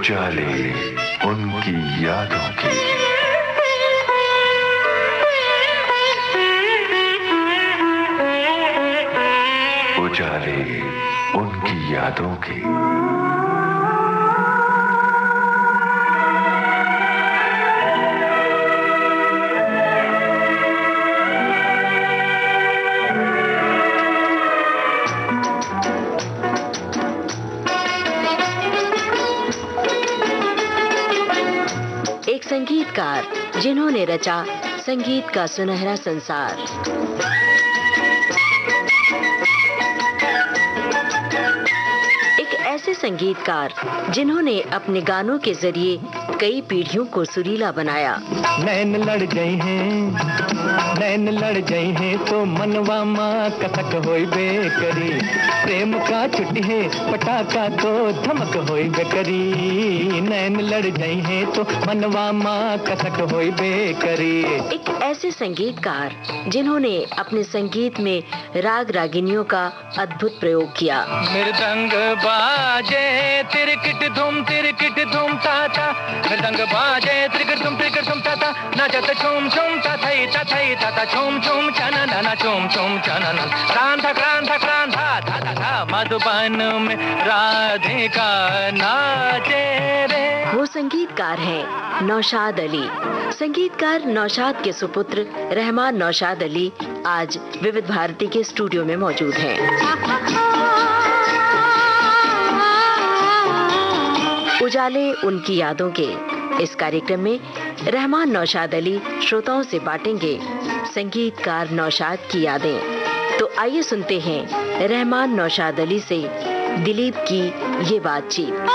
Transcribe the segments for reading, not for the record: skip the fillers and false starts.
उजाले उनकी यादों के। उजाले उनकी यादों के। एक संगीतकार जिन्होंने रचा संगीत का सुनहरा संसार। एक ऐसे संगीतकार जिन्होंने अपने गानों के जरिए कई पीढ़ियों को सुरीला बनाया। नैन लड़ गई हैं, नैन लड़ गई हैं तो मनवा माँ कसक होई बेकरी। प्रेम का छुट्टी है पटाखा तो धमक होई बेकरी। नैन लड़ गई हैं तो मनवा माँ कसक होई बेकरी। एक ऐसे संगीतकार जिन्होंने अपने संगीत में राग रागिनियों का अद्भुत प्रयोग किया। मृदंग बाजे तिरकिट धूम ताता। मृदंग बाजे तिरकिट धूम ताता। नाचत झूम झूम ताथई ताथई ताता। झूम झूम चनना झूम झूम चनना। क्रांता क्रांता क्रांता धा धा मधुबन में राधिका नाचे रे। वो संगीतकार हैं नौशाद अली। संगीतकार नौशाद के सुपुत्र रहमान नौशाद अली आज विविध भारती के स्टूडियो में मौजूद हैं। उजाले उनकी यादों के इस कार्यक्रम में रहमान नौशाद अली श्रोताओं से बांटेंगे संगीतकार नौशाद की यादें। तो आइए सुनते हैं रहमान नौशाद अली से दिलीप की ये बातचीत।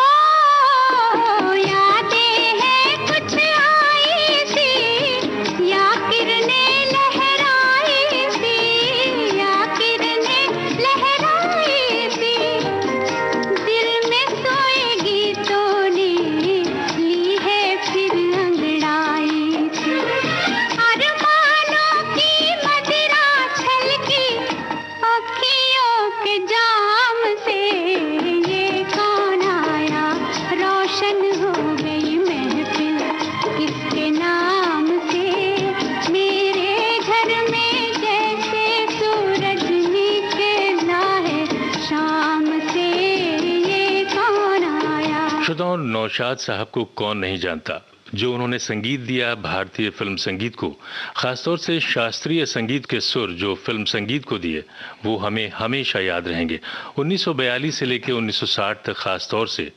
नौशाद साहब को कौन नहीं जानता। जो उन्होंने संगीत दिया भारतीय फिल्म संगीत को, खासतौर से शास्त्रीय संगीत के सुर जो फिल्म संगीत को दिए, वो हमें हमेशा याद रहेंगे। 1942 से लेकर 1960 तक खासतौर से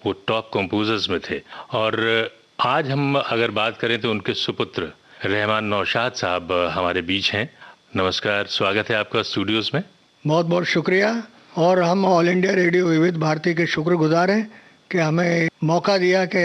वो टॉप कंपोजर्स में थे। और आज हम अगर बात करें तो उनके सुपुत्र रहमान नौशाद साहब हमारे बीच हैं। नमस्कार, स्वागत है आपका स्टूडियोज में। बहुत बहुत शुक्रिया। और हम ऑल इंडिया रेडियो विविध भारती के शुक्रगुजार हैं कि हमें मौका दिया कि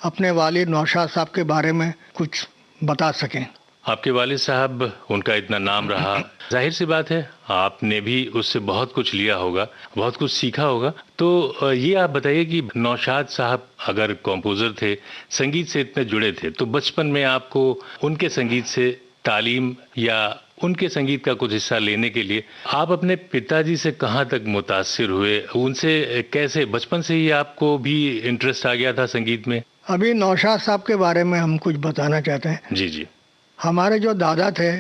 अपने वालिद नौशाद साहब के बारे में कुछ बता सकें। आपके वालिद साहब, उनका इतना नाम रहा, जाहिर सी बात है आपने भी उससे बहुत कुछ लिया होगा, बहुत कुछ सीखा होगा। तो ये आप बताइए कि नौशाद साहब अगर कॉम्पोजर थे, संगीत से इतने जुड़े थे, तो बचपन में आपको उनके संगीत से तालीम या उनके संगीत का कुछ हिस्सा लेने के लिए आप अपने पिताजी से कहाँ तक मुतासिर हुए? उनसे कैसे बचपन से ही आपको भी इंटरेस्ट आ गया था संगीत में? अभी नौशाद साहब के बारे में हम कुछ बताना चाहते हैं। जी जी। हमारे जो दादा थे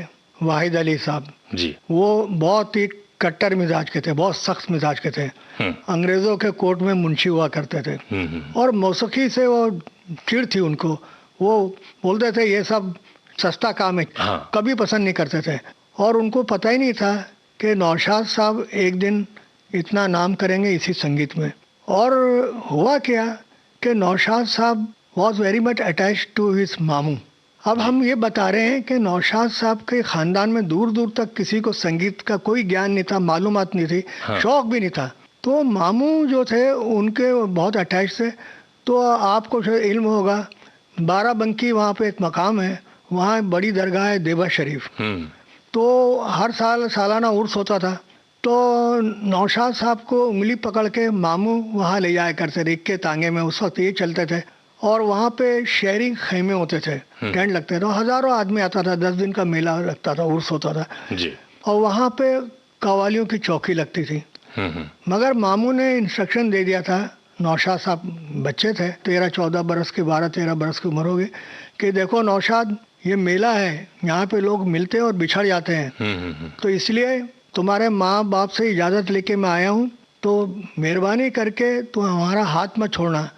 वाहिद अली साहब जी, वो बहुत ही कट्टर मिजाज के थे, बहुत सख्त मिजाज के थे। अंग्रेजों के कोर्ट में मुंशी हुआ करते थे। और मौसीकी से वो चिढ़ थी उनको। वो बोलते थे ये सब सस्ता काम है। हाँ। कभी पसंद नहीं करते थे। और उनको पता ही नहीं था कि नौशाद साहब एक दिन इतना नाम करेंगे इसी संगीत में। और हुआ क्या कि Naushad sahab was very much attached to his मामू। अब हम ये बता रहे हैं कि नौशाद साहब के ख़ानदान में दूर दूर तक किसी को संगीत का कोई ज्ञान नहीं था, मालूमात नहीं थी। हाँ। शौक़ भी नहीं था। तो मामू जो थे उनके बहुत अटैच थे। तो आपको इल्म होगा, बाराबंकी वहाँ पे एक मकाम है, वहाँ बड़ी दरगाह है देवा शरीफ। तो हर साल सालाना उर्स होता था। तो नौशाद साहब को उंगली पकड़ के मामू वहाँ ले जाया करते थे। इक्के तांगे में उस वक्त ये चलते थे। और वहाँ पे शेयरिंग खेमे होते थे, टेंट लगते थे, हज़ारों आदमी आता था, 10 दिन का मेला लगता था, उर्स होता था जी। और वहाँ पे कव्वालियों की चौकी लगती थी। मगर मामू ने इंस्ट्रक्शन दे दिया था नौशाद साहब बच्चे थे, 13-14 बरस के, 12-13 बरस की उम्र होगी, कि देखो नौशाद, ये मेला है, यहाँ पे लोग मिलते हैं और बिछड़ जाते हैं, तो इसलिए तुम्हारे माँ बाप से इजाज़त लेके मैं आया हूँ, तो मेहरबानी करके तुम हमारा हाथ मत छोड़ना,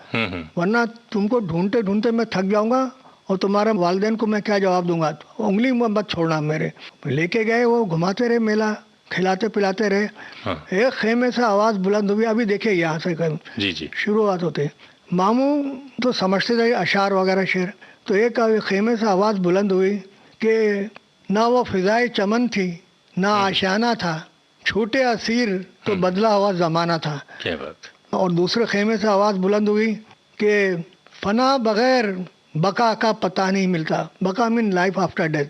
वरना तुमको ढूंढते ढूंढते मैं थक जाऊंगा और तुम्हारे वालिदैन को मैं क्या जवाब दूंगा, तो उंगली मत छोड़ना मेरे। लेके गए, वो घुमाते रहे मेला, खिलाते पिलाते रहे। एक खेमे से आवाज़ बुलंद हुई, अभी देखिए यहाँ से जी शुरुआत होते, मामू तो समझते थे अशार वगैरह शेर, तो एक खेमे से आवाज़ बुलंद हुई कि ना वो फिजाए चमन थी, ना आशाना था, छूटे असीर तो बदला हुआ ज़माना था। क्या बात। और दूसरे खेमे से आवाज़ बुलंद हुई कि फना बगैर बका का पता नहीं मिलता, बका मीन लाइफ आफ्टर डेथ,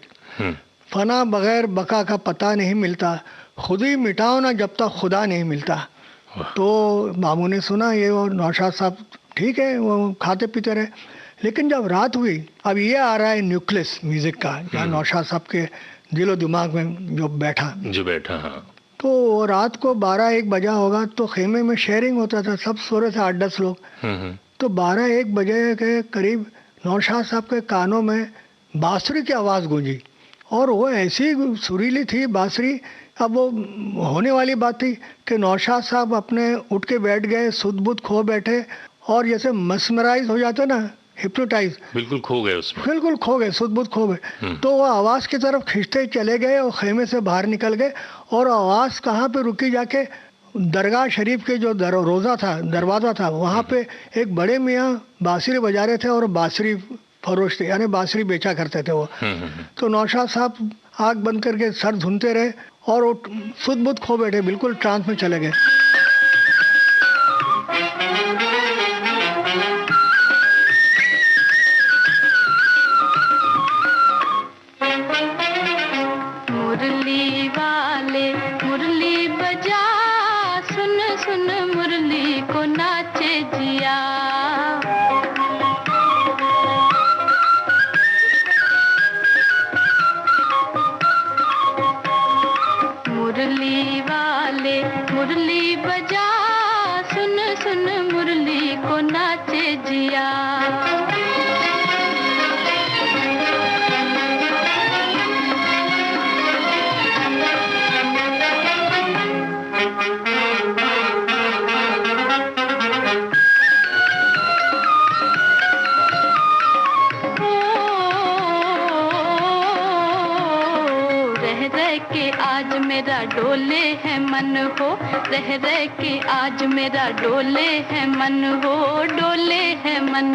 फना बगैर बका का पता नहीं मिलता, खुद ही मिटाओ ना जब तक खुदा नहीं मिलता। तो मामू ने सुना ये, और नौशाद साहब ठीक है, वो खाते पीते रहे। लेकिन जब रात हुई, अब ये आ रहा है न्यूक्लियस म्यूज़िक का, जहाँ नौशाद साहब के दिलो दिमाग में जो बैठा। हाँ। तो रात को 12-1 बजा होगा, तो खेमे में शेयरिंग होता था, सब सो रहे थे, 8-10 लोग। तो 12-1 बजे के करीब नौशाद साहब के कानों में बांसुरी की आवाज़ गूंजी, और वो ऐसी सुरीली थी बांसुरी। अब वो होने वाली बात थी कि नौशाद साहब अपने उठ के बैठ गए, सुध बुध खो बैठे, और जैसे मस्मराइज हो जाते ना, हिप्नोटाइज, बिल्कुल खो गए, सुध बुध खो गए। तो वो आवाज़ की तरफ खींचते चले गए और खेमे से बाहर निकल गए, और आवाज़ कहाँ पे रुकी, जाके दरगाह शरीफ के जो रोज़ा था, दरवाज़ा था, वहाँ पे एक बड़े मियाँ बांसुरी बजा रहे थे, और बांसुरी फरोश थे, यानी बांसुरी बेचा करते थे वो। तो नौशाद साहब आँख बंद करके सर धुनते रहे, और वो सुध बुध खो बैठे, बिल्कुल ट्रांस में चले गए। मुरली वाले मुरली बजा, सुन सुन मुरली को नाचे जिया। मुरली वाले मुरली बजा, सुन सुन मुरली को नाचे जिया। आज मेरा डोले है मन हो, रह रह के आज मेरा डोले है मन हो, डोले है मन।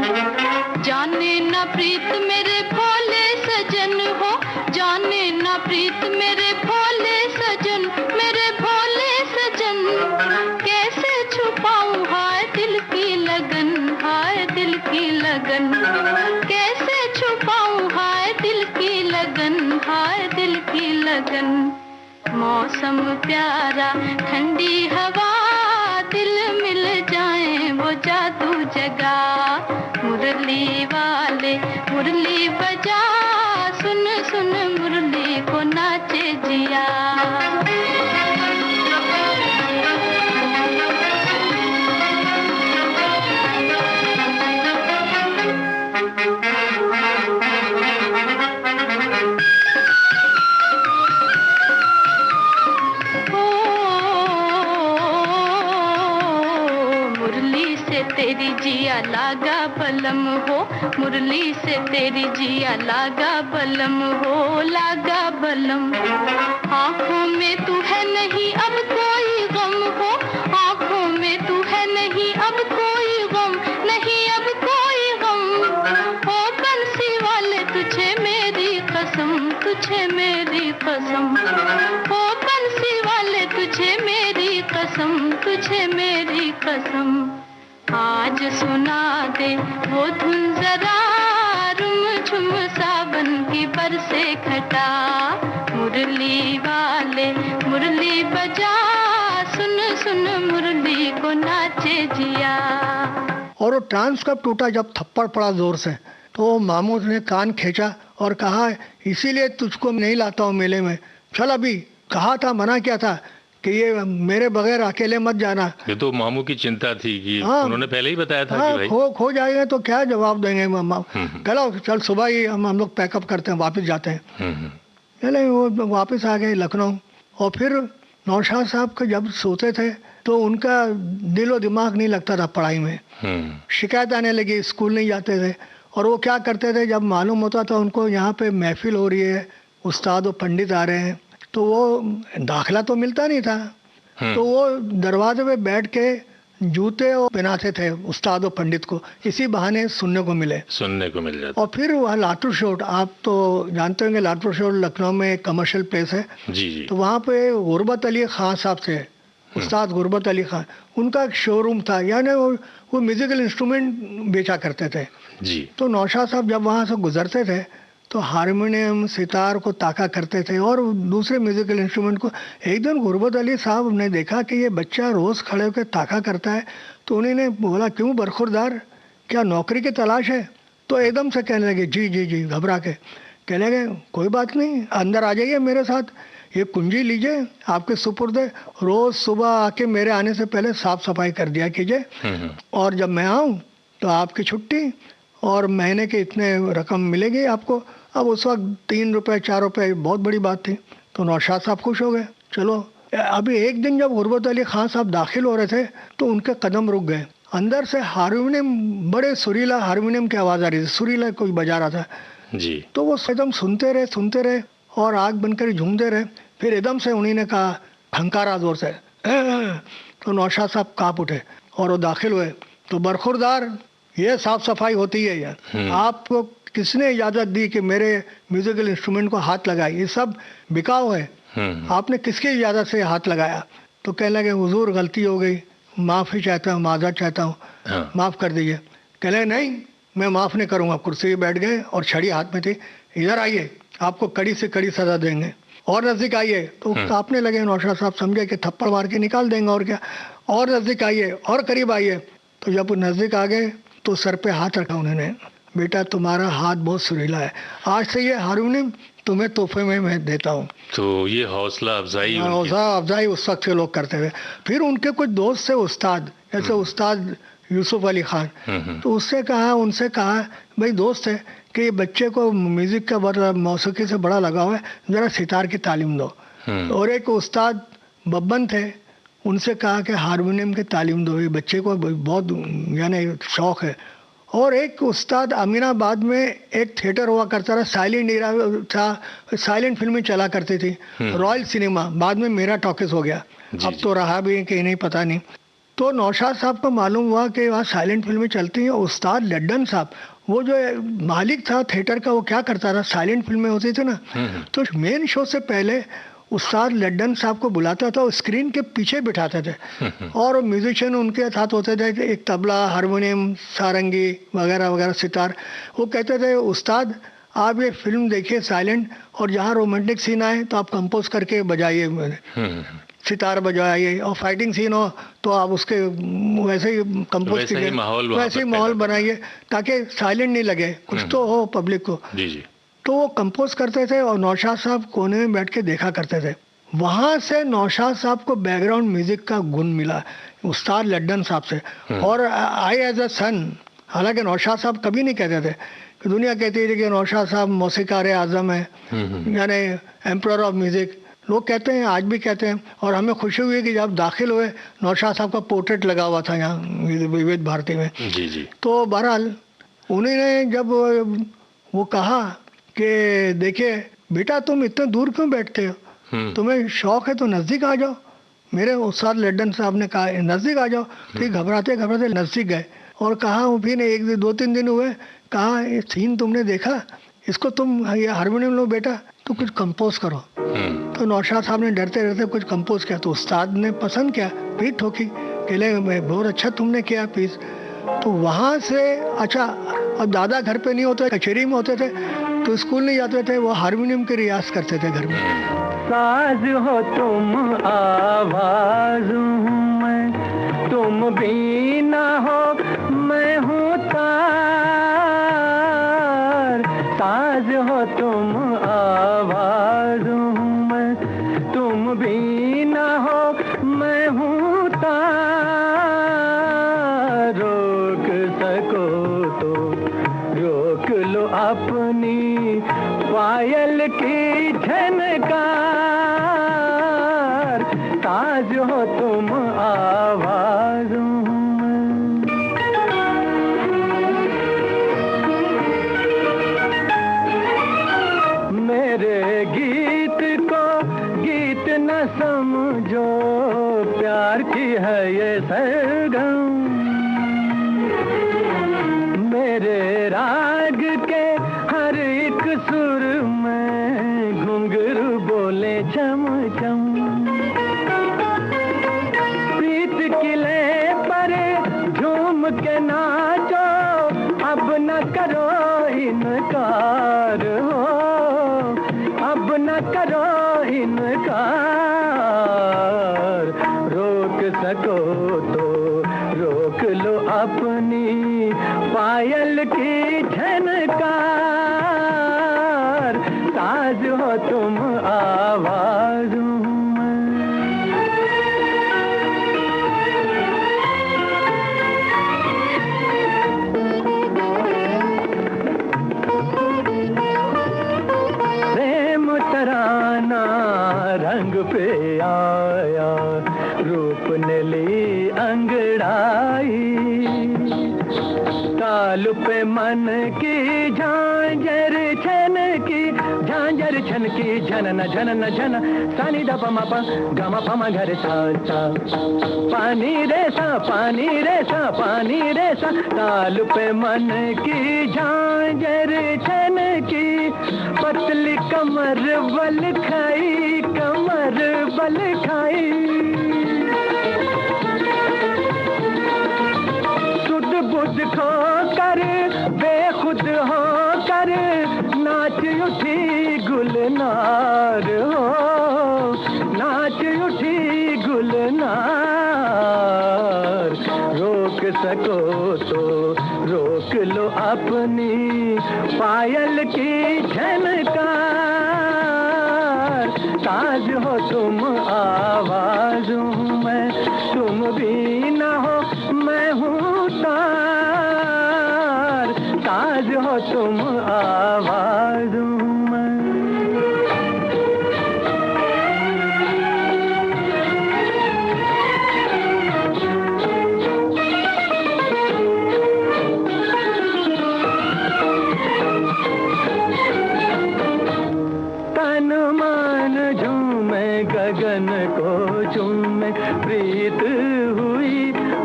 जाने ना प्रीत मेरे भोले सजन हो, जाने ना प्रीत मेरे भोले सजन, मेरे भोले सजन। कैसे छुपाऊं हाय दिल की लगन, हाय दिल की लगन। कैसे छुपाऊं हाय दिल की लगन, हाय दिल की लगन। मौसम प्यारा ठंडी हवा, दिल मिल जाए वो जादू जगा। मुरली वाले मुरली बजा, सुन सुन मुरली को नाचे जिया। तेरी जिया लागा बलम हो, मुरली से तेरी जिया लागा बलम हो, लागा बलम। आँखों में तू है नहीं अब कोई गम हो, आँखों में तू है नहीं अब कोई गम, नहीं अब कोई गम। ओ बंसी वाले तुझे मेरी कसम, तुझे मेरी कसम। ओ बंसी वाले तुझे मेरी कसम, तुझे मेरी कसम। आज सुना दे वो धुन जरा, रुम झुम सावन की बरसे घटा। मुरली वाले मुरली बजा, सुन सुन मुरली को नाचे जिया। और वो ट्रांस कब टूटा, जब थप्पड़ पड़ा जोर से, तो मामू ने कान खींचा और कहा, इसीलिए तुझको नहीं लाता हूँ मेले में, चल अभी। कहा था, मना किया था कि ये मेरे बगैर अकेले मत जाना। ये तो मामू की चिंता थी कि हाँ, उन्होंने पहले ही बताया था हाँ, कि भाई खो जाएगा तो क्या जवाब देंगे मामा। चलो चल सुबह ही हम लोग पैकअप करते हैं, वापस जाते हैं। चले वो वापस आ गए लखनऊ। और फिर नौशाद साहब का जब सोते थे तो उनका दिलो दिमाग नहीं लगता था पढ़ाई में। शिकायत आने लगी, स्कूल नहीं जाते थे। और वो क्या करते थे, जब मालूम होता था उनको यहाँ पे महफिल हो रही है, उस्ताद और पंडित आ रहे हैं, तो वो दाखिला तो मिलता नहीं था, तो वो दरवाजे पे बैठ के जूते और पहनाते थे उस्ताद और पंडित को, इसी बहाने सुनने को मिल जाता। और फिर वह लाटू शोट, आप तो जानते होंगे लाटू शोट लखनऊ में एक कमर्शियल प्लेस है। जी। तो वहाँ पे गुरबत अली खान साहब थे, उस्ताद गुरबत अली खान, उनका एक शोरूम था, यानी वो म्यूजिकल इंस्ट्रूमेंट बेचा करते थे जी। तो नौशाद साहब जब वहाँ से गुजरते थे तो हारमोनियम सितार को ताका करते थे और दूसरे म्यूजिकल इंस्ट्रूमेंट को। एक दिन गुरबत अली साहब ने देखा कि ये बच्चा रोज़ खड़े होकर ताका करता है, तो उन्होंने बोला क्यों बरखुरदार, क्या नौकरी की तलाश है? तो एकदम से कहने लगे जी जी जी, घबरा के कहने लगे कोई बात नहीं, अंदर आ जाइए मेरे साथ, ये कुंजी लीजिए आपके सुपुर्द है, रोज़ सुबह आके मेरे आने से पहले साफ सफाई कर दिया कीजिए, और जब मैं आऊँ तो आपकी छुट्टी और महीने के इतने रकम मिलेगी आपको। अब उस वक्त 3 रुपए 4 रुपए बहुत बड़ी बात थी। तो नौशाद साहब खुश हो गए। चलो अभी एक दिन जब गुरबत अली खान साहब दाखिल हो रहे थे तो उनके कदम रुक गए। अंदर से हारमोनियम, बड़े सुरीला हारमोनियम की आवाज़ आ रही थी, सुरीला कोई बजा रहा था जी। तो वो एकदम सुनते रहे और आग बनकर झूमते रहे। फिर एकदम से उन्हीं ने कहा, हंकारा जोर से, तो नौशाद साहब काँप उठे और वो दाखिल हुए। तो बरखुरदार, ये साफ सफाई होती है यार, आपको किसने इजाज़त दी कि मेरे म्यूजिकल इंस्ट्रूमेंट को हाथ लगाए? ये सब बिकाऊ है, आपने किसकी इजाज़त से हाथ लगाया? तो कहने लगे हुजूर गलती हो गई, माफ़ी चाहता हूँ, माज़रत चाहता हूँ, माफ़ कर दीजिए। कह लगे नहीं, मैं माफ़ नहीं करूँगा। कुर्सी पे बैठ गए और छड़ी हाथ में थी, इधर आइए, आपको कड़ी से कड़ी सज़ा देंगे, और नज़दीक आइए। तो काँपने लगे। नौशाद साहब समझे कि थप्पड़ मार के निकाल देंगे और क्या, और नज़दीक आइए और करीब आइए। तो जब वो नज़दीक आ गए तो सर पे हाथ रखा उन्होंने, बेटा तुम्हारा हाथ बहुत सुरीला है, आज से ये हारमोनियम तुम्हें तोहफे में मैं देता हूँ। तो ये हौसला अफजाई उस वक्त से लोग करते हुए। फिर उनके कुछ दोस्त थे उस्ताद, जैसे उस्ताद यूसुफ अली खान, तो उनसे कहा भाई दोस्त है कि ये बच्चे को म्यूज़िक का बड़ा, मौसीकी से बड़ा लगाव है, ज़रा सितार की तालीम दो। और एक उस्ताद बब्बन थे, उनसे कहा कि हारमोनियम की तालीम दो, ये बच्चे को बहुत यानी शौक़ है। और एक उस्ताद अमीनाबाद में एक थिएटर हुआ करता था, साइलेंट एरा था, साइलेंट फिल्में चला करती थी, रॉयल सिनेमा, बाद में मेरा टॉकीज हो गया, अब तो रहा भी कि नहीं पता नहीं। तो नौशाद साहब को मालूम हुआ कि वहाँ साइलेंट फिल्में चलती हैं। उस्ताद लड्डन साहब, वो जो मालिक था थिएटर का, वो क्या करता था, साइलेंट फिल्में होती थी ना, तो मेन शो से पहले उस्ताद लड्डन साहब को बुलाता था, स्क्रीन के पीछे बिठाते थे और म्यूजिशियन उनके साथ होते थे, एक तबला, हारमोनियम, सारंगी वगैरह वगैरह, सितार। वो कहते थे उस्ताद आप ये फिल्म देखिए साइलेंट, और जहाँ रोमांटिक सीन आए तो आप कंपोज करके बजाइए, सितार बजाइए, और फाइटिंग सीन हो तो आप उसके वैसे ही कंपोज कीजिए, वैसे ही माहौल बनाइए ताकि साइलेंट नहीं लगे, कुछ तो हो पब्लिक को। तो वो कंपोज करते थे और नौशाद साहब कोने में बैठ के देखा करते थे। वहाँ से नौशाद साहब को बैकग्राउंड म्यूजिक का गुण मिला उस्ताद लड्डन साहब से, और आई एज अ सन। हालांकि नौशाद साहब कभी नहीं कहते थे कि दुनिया कहती थी कि नौशाद साहब मौसीकार आज़म है, यानी एम्परर ऑफ म्यूजिक, लोग कहते हैं, आज भी कहते हैं। और हमें खुशी हुई कि जब दाखिल हुए नौशाद साहब का पोर्ट्रेट लगा हुआ था यहाँ विविध भारती में। जी। तो बहरहाल उन्होंने जब वो कहा कि देखिए बेटा तुम इतने दूर क्यों बैठते हो, तुम्हें शौक है तो नज़दीक आ जाओ। मेरे उस्ताद लड्डन साहब ने कहा नज़दीक आ जाओ, फिर घबराते घबराते नज़दीक गए और कहा, फिर 1-2-3 दिन हुए, कहा ये सीन तुमने देखा, इसको तुम ये हारमोनियम लो बेटा, तो कुछ कंपोज करो। तो नौशाद साहब ने डरते डरते कुछ कंपोज किया, तो उस्ताद ने पसंद किया, पीठ ठोकी, कहले बहुत अच्छा तुमने किया पीस। तो वहाँ से अच्छा, अब दादा घर पे नहीं होते, कचहरी में होते थे, तो स्कूल नहीं जाते थे, वो हारमोनियम के रियाज करते थे घर में। साज हो तुम, आवाज हूँ मैं, तुम बीना हो मैं हूँ तार। साज हो तुम, आवाज हूँ मैं, तुम बीना हो तो रोक लो अपनी पायल की झनकार, ताज हो तुम आवाज़ों में। मेरे गीत को गीत न समझो, प्यार की है ये सरगम। मेरे राग के हर एक सुर में घुंघरू बोले चम चम। प्रीत किले पर झूम के नाचो, अब न करो इनकार हो, अब न करो इनकार। रोक सको तो रोक लो अपनी पायल की झनकार, ताज हो तुम आवाज़ों में। प्रेम तराना रंग पे आया, रूप ने ली अंगड़ाई। ताल पे मन की झांझर छन की, झांझर छन की झनन झनन झन। सानी दा पमा पा गमा पमा घर सा सा। पानी रे सा पानी रे सा पानी रे सा। ताल पे मन की झांझर छन की, पतली कमर बल खाई, कमर बल खाई। सुध बुध खो कर बेखुद हो कर, नाच उठी गुलनार हो, नाच उठी गुलनार। रोक सको तो रोक लो अपनी पायल की झनकार, ताज हो तुम आवाज़ों में। तुम भी ना हो मैं हूँ तार, ताज हो तुम आवाज़ों में। तन मन झूमे गगन को चूमे, प्रीत हुई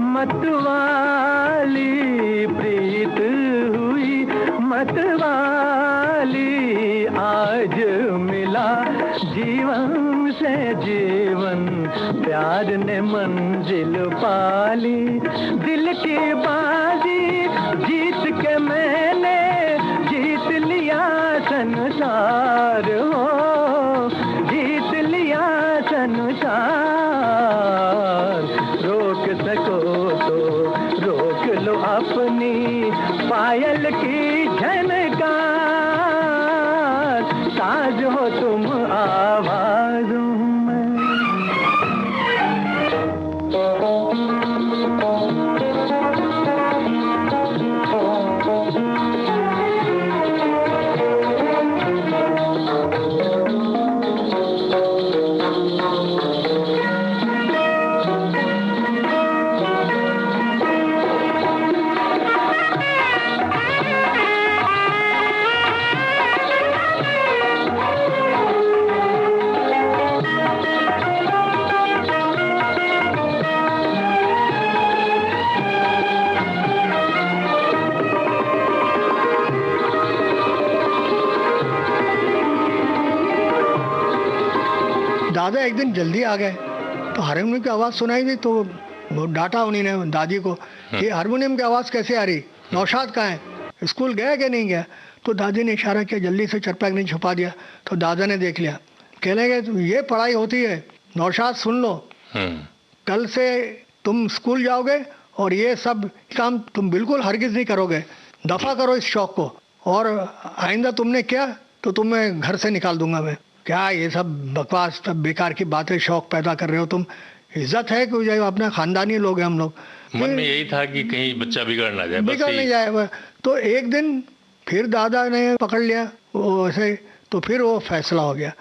मतवाली, प्रीत हुई मतवाली। आज मिला जीवन से जीवन, प्यार ने मंजिल पाली। दिल की बाजी जीत के मैंने जीत लिया संसार हो, जीत लिया संसार। रोक सको तो रोक लो अपनी पायल की झनकार, ताज हो तुम आवाज़ों में। दादा एक दिन जल्दी आ गए तो हारमोनियम की आवाज़ सुनाई दी, तो वो डांटा उन्होंने दादी को, ये हारमोनियम की आवाज़ कैसे आ रही, नौशाद कहाँ है, स्कूल गया कि नहीं गया। तो दादी ने इशारा किया, जल्दी से चरपाक ने छुपा दिया। तो दादा ने देख लिया, कहने लगे ये पढ़ाई होती है, नौशाद सुन लो, कल से तुम स्कूल जाओगे और ये सब काम तुम बिल्कुल हरगिज़ नहीं करोगे, दफ़ा करो इस शौक़ को, और आइंदा तुमने किया तो तुम्हें घर से निकाल दूंगा मैं। क्या ये सब बकवास, सब बेकार की बातें, शौक़ पैदा कर रहे हो तुम, इज्जत है कि जो अपना ख़ानदानी लोग हैं हम लोग। मन में यही था कि कहीं बच्चा बिगड़ ना जाए, बिगड़ नहीं जाए। तो एक दिन फिर दादा ने पकड़ लिया वो ऐसे, तो फिर वो फैसला हो गया।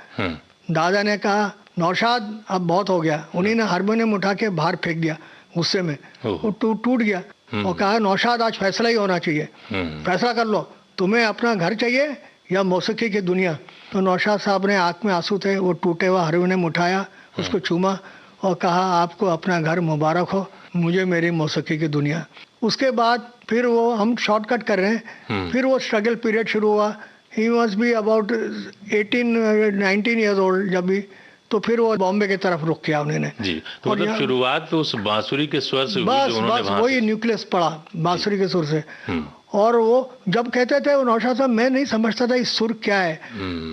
दादा ने कहा नौशाद अब बहुत हो गया। उन्हीं ने हारमोनियम उठा के बाहर फेंक दिया गुस्से में, वो टूट गया। और कहा नौशाद आज फैसला ही होना चाहिए, फैसला कर लो, तुम्हें अपना घर चाहिए या मौसीकी की दुनिया। तो नौशाद साहब ने आंख में आंसू थे, वो टूटे हुआ हारमोनियम उठाया, उसको चूमा और कहा आपको अपना घर मुबारक हो, मुझे मेरी मौसीकी की दुनिया। उसके बाद फिर वो, हम शॉर्टकट कर रहे हैं, फिर वो स्ट्रगल पीरियड शुरू हुआ। He must be about 19 years old जब भी, तो फिर वो बॉम्बे की तरफ रुक किया उन्होंने जी। तो मतलब शुरुआत तो उस बांसुरी के स्वर से हुई, बस वही न्यूक्लियस पड़ा बांसुरी के सुर से। और वो जब कहते थे नौशाद साहब, मैं नहीं समझता था इस सुर क्या है।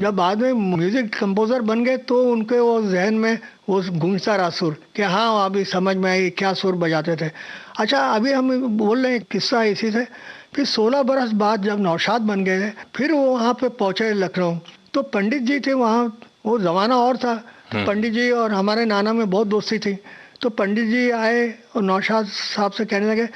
जब बाद में म्यूजिक कंपोजर बन गए तो उनके वो जहन में वो गूंजता रहा सुर कि हाँ अभी समझ में आई क्या सुर बजाते थे। अच्छा, अभी हम बोल रहे हैं किस्सा इसी से। फिर 16 बरस बाद जब नौशाद बन गए, फिर वो वहाँ पे पहुँचे लखनऊ, तो पंडित जी थे वहाँ। वो ज़माना और था, पंडित जी और हमारे नाना में बहुत दोस्ती थी। तो पंडित जी आए और नौशाद साहब से कहने लगे,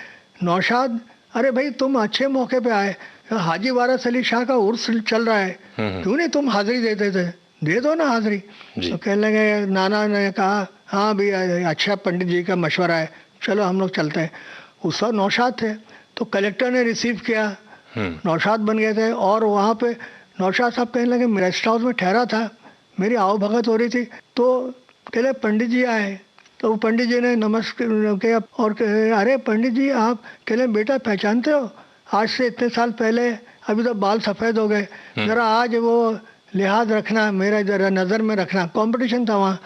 नौशाद अरे भाई तुम अच्छे मौके पे आए, हाजी वारिस अली शाह का उर्स चल रहा है, क्यों नहीं तुम हाजिरी देते थे, दे दो ना हाजिरी। तो कहने लगे, नाना ने कहा हाँ भी अच्छा पंडित जी का मशवरा है, चलो हम लोग चलते हैं। उस वक्त नौशाद थे, तो कलेक्टर ने रिसीव किया, नौशाद बन गए थे। और वहाँ पे नौशाद साहब कहने लगे, मैं रेस्ट हाउस में ठहरा था, मेरी आओ भगत हो रही थी, तो कहले पंडित जी आए। तो वो पंडित जी ने नमस्कार किया और कहे, अरे पंडित जी आप, कहले बेटा पहचानते हो, आज से इतने साल पहले, अभी तो बाल सफ़ेद हो गए, ज़रा आज वो लिहाज रखना, मेरा ज़रा नज़र में रखना। कंपटीशन था वहाँ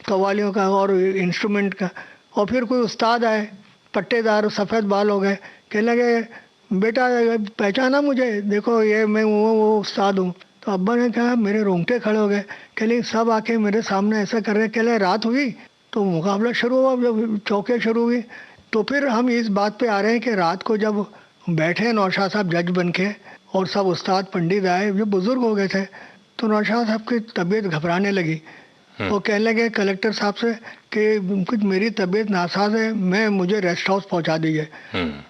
कव्वालियों का और इंस्ट्रूमेंट का। और फिर कोई उस्ताद आए, पट्टेदार, सफ़ेद बाल हो गए, कहने लगे बेटा पहचाना मुझे, देखो ये मैं वो उस्ताद हूँ। तो अब्बा ने कहा, मेरे रोंगटे खड़े हो गए, कहले सब आके मेरे सामने ऐसा कर रहे। कहले रात हुई तो मुकाबला शुरू हुआ, जब चौके शुरू हुई। तो फिर हम इस बात पे आ रहे हैं कि रात को जब बैठे नौशाद साहब जज बन के और सब उस्ताद पंडित आए जो बुज़ुर्ग हो गए थे, तो नौशाद साहब की तबीयत घबराने लगी। वो कहने लगे कलेक्टर साहब से कि कुछ मेरी तबीयत नासाज है, मुझे रेस्ट हाउस पहुँचा दीजिए।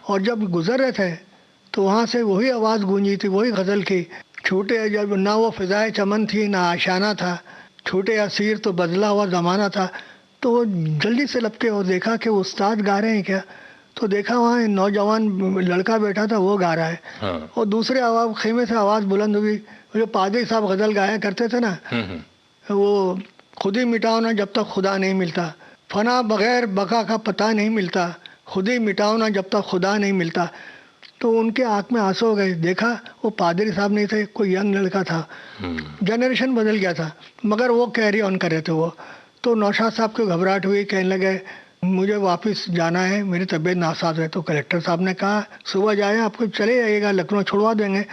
और जब गुजर रहे थे तो वहाँ से वही आवाज़ गूंजी थी, वही गज़ल की, छूटे जब ना वो फ़िज़ाए चमन थी ना आशाना था, छूटे असीर तो बदला हुआ ज़माना था। तो वो जल्दी से लपके और देखा कि उस्ताद गा रहे हैं क्या। तो देखा वहाँ नौजवान लड़का बैठा था, वो गा रहा है। और दूसरे आवाज़ खेमे से आवाज़ बुलंद हुई, जो पादरी साहब गज़ल गाया करते थे ना, वो खुद ही मिटाओ ना जब तक खुदा नहीं मिलता, फना बग़ैर बका का पता नहीं मिलता, खुद ही मिटाओ ना जब तक खुदा नहीं मिलता। तो उनके आँख में आंसू हो गए। देखा वो पादरी साहब नहीं थे, कोई यंग लड़का था, जनरेशन बदल गया था, मगर वो कैरी ऑन कर रहे थे वो। तो नौशाद साहब को घबराहट हुई, कहने लगे मुझे वापस जाना है, मेरी तबीयत नासाज है। तो कलेक्टर साहब ने कहा सुबह जाए, आपको चले जाइएगा, लखनऊ छुड़वा देंगे।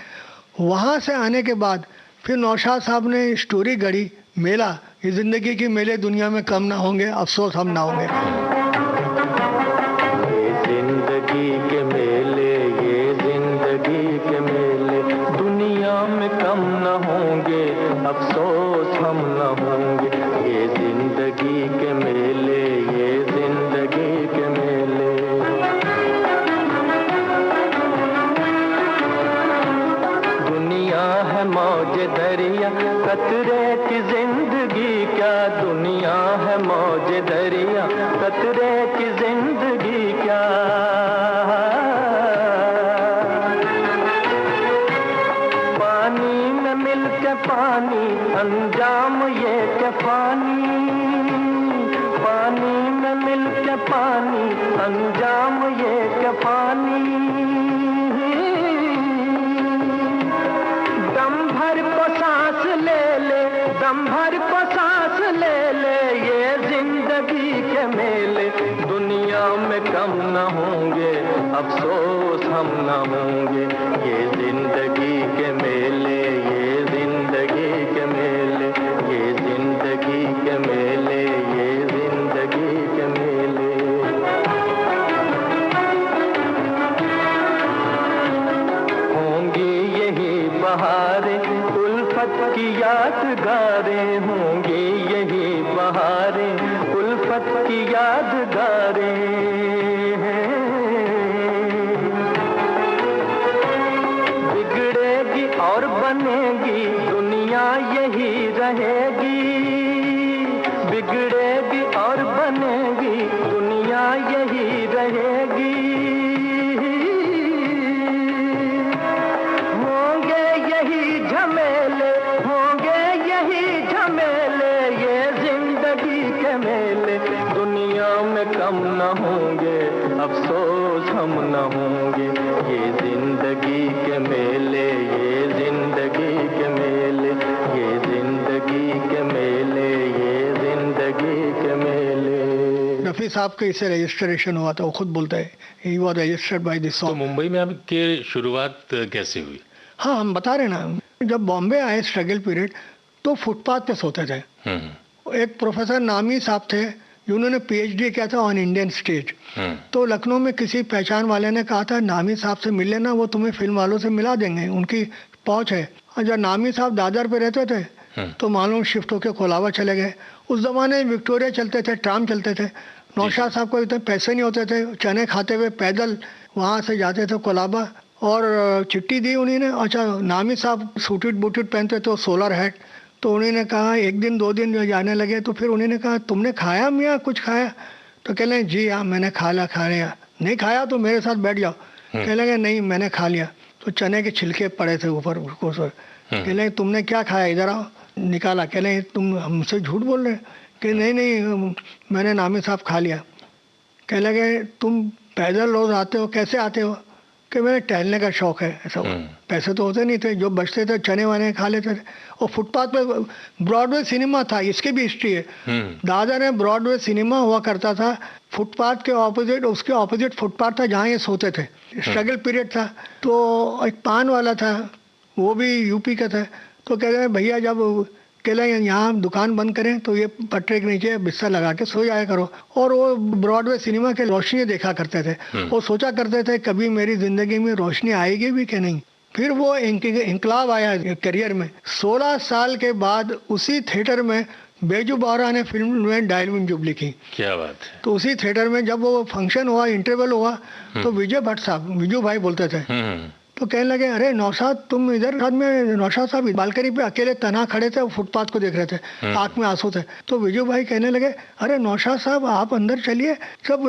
वहाँ से आने के बाद फिर नौशाद साहब ने स्टोरी गढ़ी, मेला, ये ज़िंदगी की मेले दुनिया में कम ना होंगे, अफसोस हम ना होंगे। जिंदगी के मेले, ये जिंदगी के मेले दुनिया में कम न होंगे, अफसोस हम न होंगे। ये जिंदगी के मेले, ये जिंदगी के मेले। दुनिया है मौज दरिया, कतरे की जिंदगी क्या, दुनिया है मौज दरिया, कतरे की जिंदगी क्या। पानी में मिल के पानी, अंजाम ये के पानी, पानी में मिल के पानी, अंजाम ये के पानी। दम भर को सांस ले ले, दम भर को सांस ले ले, ये जिंदगी के मेले दुनिया में कम न होंगे, अफसोस हम न होंगे। ये जिंदगी के मेले, ये जिंदगी के मेले, ये जिंदगी के मेले, ये जिंदगी के मेले। होंगी यही बहारें, उल्फत की यादगारें, होंगी यही बहारें, उल्फत की यादगारें। और बनेगी दुनिया यही रहेगी, बिगड़ेगी और बनेगी दुनिया यही रहेगी। होंगे यही झमेले, होंगे यही झमेले, ये जिंदगी के मेले दुनिया में कम न होंगे, अफसोस हम न होंगे। ये जिंदगी के मेले, ये जिंदगी के मेले, ये जिंदगी के मेले, ये जिंदगी के मेले। रफ़ी साहब के इसे रजिस्ट्रेशन हुआ था, वो खुद बोलते हैं he was registered by this तो सॉन्ग। मुंबई में आपके शुरुआत कैसे हुई? हाँ, हम बता रहे ना, जब बॉम्बे आए स्ट्रगल पीरियड तो फुटपाथ पे सोते थे। एक प्रोफेसर नामी साहब थे जिन्होंने पीएचडी किया था ऑन इंडियन स्टेज। तो लखनऊ में किसी पहचान वाले ने कहा था नामी साहब से मिल लेना, वो तुम्हें फिल्म वालों से मिला देंगे, उनकी पहुंच है। और जब नामी साहब दादर पे रहते थे तो मालूम शिफ्ट होकर कोलाबा चले गए। उस जमाने में विक्टोरिया चलते थे, ट्राम चलते थे। नौशाद साहब को इतने पैसे नहीं होते थे, चने खाते हुए पैदल वहाँ से जाते थे कोलाबा। और चिट्ठी दी उन्होंने। अच्छा, नामी साहब सूटेड बूटेड पहनते थे, सोलर हैट। तो उन्होंने कहा, एक दिन दो दिन जो जाने लगे तो फिर उन्होंने कहा तुमने खाया मियाँ, कुछ खाया? तो कह लें जी हाँ मैंने खा लिया। नहीं खाया तो मेरे साथ बैठ जाओ। कह लेंगे नहीं मैंने खा लिया। तो चने के छिलके पड़े थे ऊपर। कह लेंगे तुमने क्या खाया, इधर आओ। निकाला। कह लेंगे तुम हमसे झूठ बोल रहे? कि नहीं मैंने नामी साहब खा लिया। कह लगे तुम पैदल रोज आते हो, कैसे आते हो? कि मैंने टहलने का शौक है। ऐसा पैसे तो होते नहीं थे, जो बचते थे चने वाने खा लेते थे। और फुटपाथ पे ब्रॉडवे सिनेमा था, इसकी भी हिस्ट्री है। दादा ने ब्रॉडवे सिनेमा हुआ करता था फुटपाथ के ऑपोजिट, उसके ऑपोजिट फुटपाथ था जहाँ ये सोते थे। स्ट्रगल पीरियड था। तो एक पान वाला था, वो भी यूपी का था। तो कह रहे भैया जब कह रहे यहाँ दुकान बंद करें तो ये पटरे के नीचे बिस्तर लगा के सो जाया करो। और वो ब्रॉडवे सिनेमा के रोशनी देखा करते थे। वो सोचा करते थे कभी मेरी जिंदगी में रोशनी आएगी भी कि नहीं। फिर वो इंकलाब आया करियर में। 16 साल के बाद उसी थिएटर में बेजू बावरा ने फिल्म में डायमंड जुबली की। क्या बात है। तो उसी थिएटर में जब वो फंक्शन हुआ, इंटरवल हुआ, तो विजय भट्ट साहब, विजू भाई बोलते थे, तो कहने लगे अरे नौशाद तुम इधर। साथ में नौशाद साहब बालकनी पे अकेले तना खड़े थे, वो फुटपाथ को देख रहे थे, आंख में आंसू थे। तो विजू भाई कहने लगे अरे नौशाद साहब आप अंदर चलिए, सब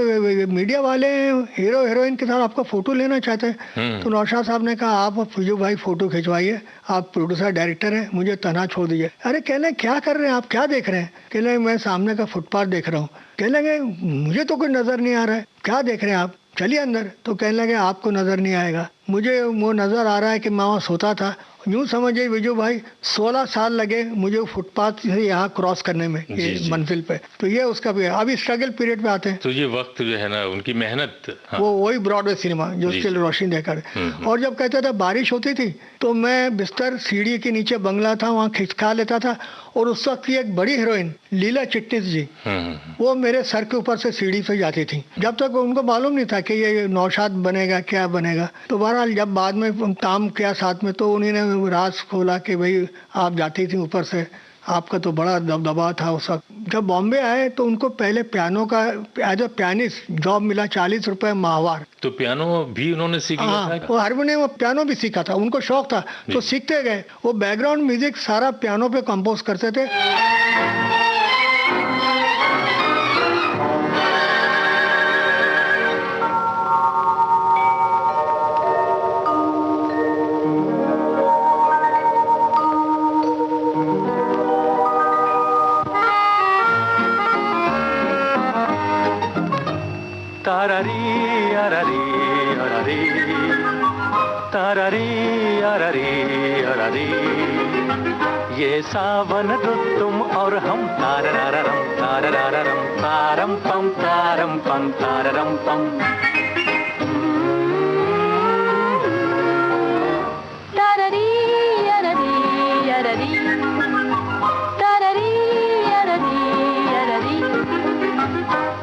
मीडिया वाले हीरो हीरोइन के साथ आपका फोटो लेना चाहते हैं। तो नौशाद साहब ने कहा आप विजू भाई फोटो खिंचवाइए, आप प्रोड्यूसर डायरेक्टर हैं, मुझे तना छोड़ दीजिए। अरे कहने क्या कर रहे हैं आप, क्या देख रहे हैं? कहने मैं सामने का फुटपाथ देख रहा हूँ। कहने लगे मुझे तो कुछ नजर नहीं आ रहा है, क्या देख रहे हैं आप, चलिए अंदर। तो कहने लगे आपको नजर नहीं आएगा, मुझे वो नजर आ रहा है कि मैं वहाँ सोता था। यूँ समझिए विजू भाई 16 साल लगे मुझे फुटपाथ से यहाँ क्रॉस करने में, ये मंजिल पे। तो ये उसका भी है। अभी स्ट्रगल पीरियड पे आते हैं। तो ये वक्त जो है ना उनकी मेहनत। हाँ। वो वही ब्रॉडवे सिनेमा जो उसके रोशनी देकर। और जब कहते थे बारिश होती थी तो मैं बिस्तर सीढ़ी के नीचे बंगला था वहाँ खिसका लेता था। और उस वक्त की एक बड़ी हीरोइन लीला चिटनिस जी, वो मेरे सर के ऊपर से सीढ़ी से जाती थी। जब तक उनको मालूम नहीं था कि ये नौशाद बनेगा क्या बनेगा। तो बहरहाल जब बाद में काम किया साथ में तो उन्होंने राज खोला कि भाई आप जाती थी ऊपर से, आपका तो बड़ा दबदबा था उस वक्त। जब बॉम्बे आए तो उनको पहले पियानो का एज ए पियानिस्ट जॉब मिला, 40 रुपए माहवार। तो पियानो भी उन्होंने सीख लिया था? वो हारमोनियम पियानो भी सीखा था, उनको शौक था तो सीखते गए। वो बैकग्राउंड म्यूजिक सारा पियानो पे कंपोज करते थे। तारारी अरारी अरारी, तारारी अरारी अरारी, ये सावन रुत तुम और हम, तारारारम तारारारम तारम पम तारम पम। तारारी अरारी अरारी, तारारी अरारी अरारी,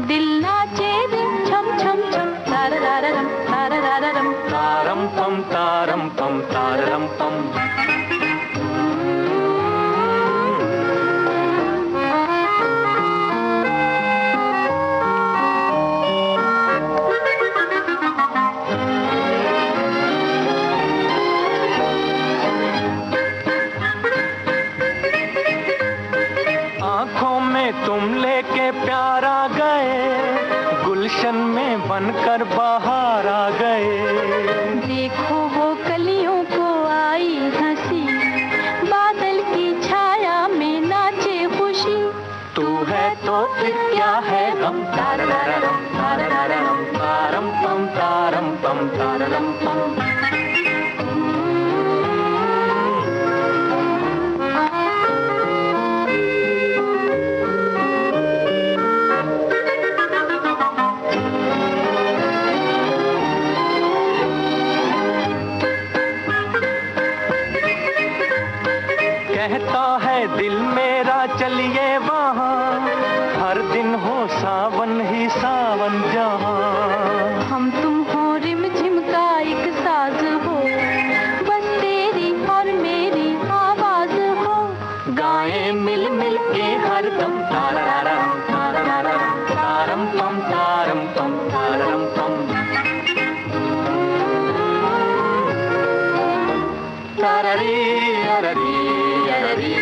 दिल नाचे रिम छम छम छम, तारारारम तारारारम तारम पम तारम पम। बनकर बाहर आ गए। देखो वो कलियों को आई हंसी, बादल की छाया में नाचे खुशी। तू है तो फिर क्या है गम, तारररम तारररम तारम पम तारम पम ताररम पम। कहता है दिल मेरा चलिए वहाँ, हर दिन हो सावन ही सावन जहाँ। हम तुम हो रिम झिम का एक साज हो, बस तेरी और मेरी आवाज हो। गाएं मिल मिल के हर दम, तारररम तारररम तारम पम तारम पम। ताररी अररी अररी।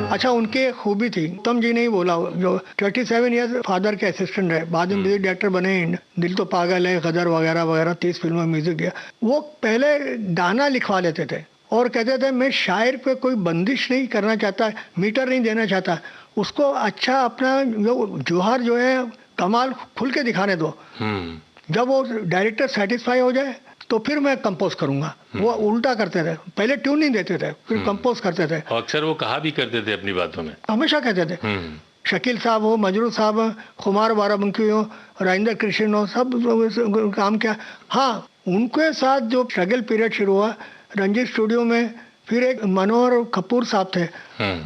अच्छा, उनकी एक खूबी थी, उत्तम जी ने ही बोला, जो 37 ईयर्स फादर के असिस्टेंट रहे, बाद में म्यूजिक डायरेक्टर बने, दिल तो पागल है, गदर वगैरह वगैरह 30 फिल्मों में म्यूजिक दिया। वो पहले गाना लिखवा लेते थे और कहते थे मैं शायर पे कोई बंदिश नहीं करना चाहता, मीटर नहीं देना चाहता, उसको अच्छा अपना जो जोहर जो है कमाल खुल के दिखाने दो। जब वो डायरेक्टर सेटिस्फाई हो जाए तो फिर मैं कंपोज करूंगा। वो उल्टा करते थे, पहले ट्यून नहीं देते थे, फिर कंपोज करते थे। और अक्सर वो कहा भी करते थे अपनी बातों में, हमेशा कहते थे। शकील साहब हो, मजरू साहब, कुमार बाराबंकी हो, राजेंद्र कृष्ण हो, सब काम किया। हाँ, उनके साथ जो स्ट्रगल पीरियड शुरू हुआ रंजीत स्टूडियो में, फिर एक मनोहर कपूर साहब थे,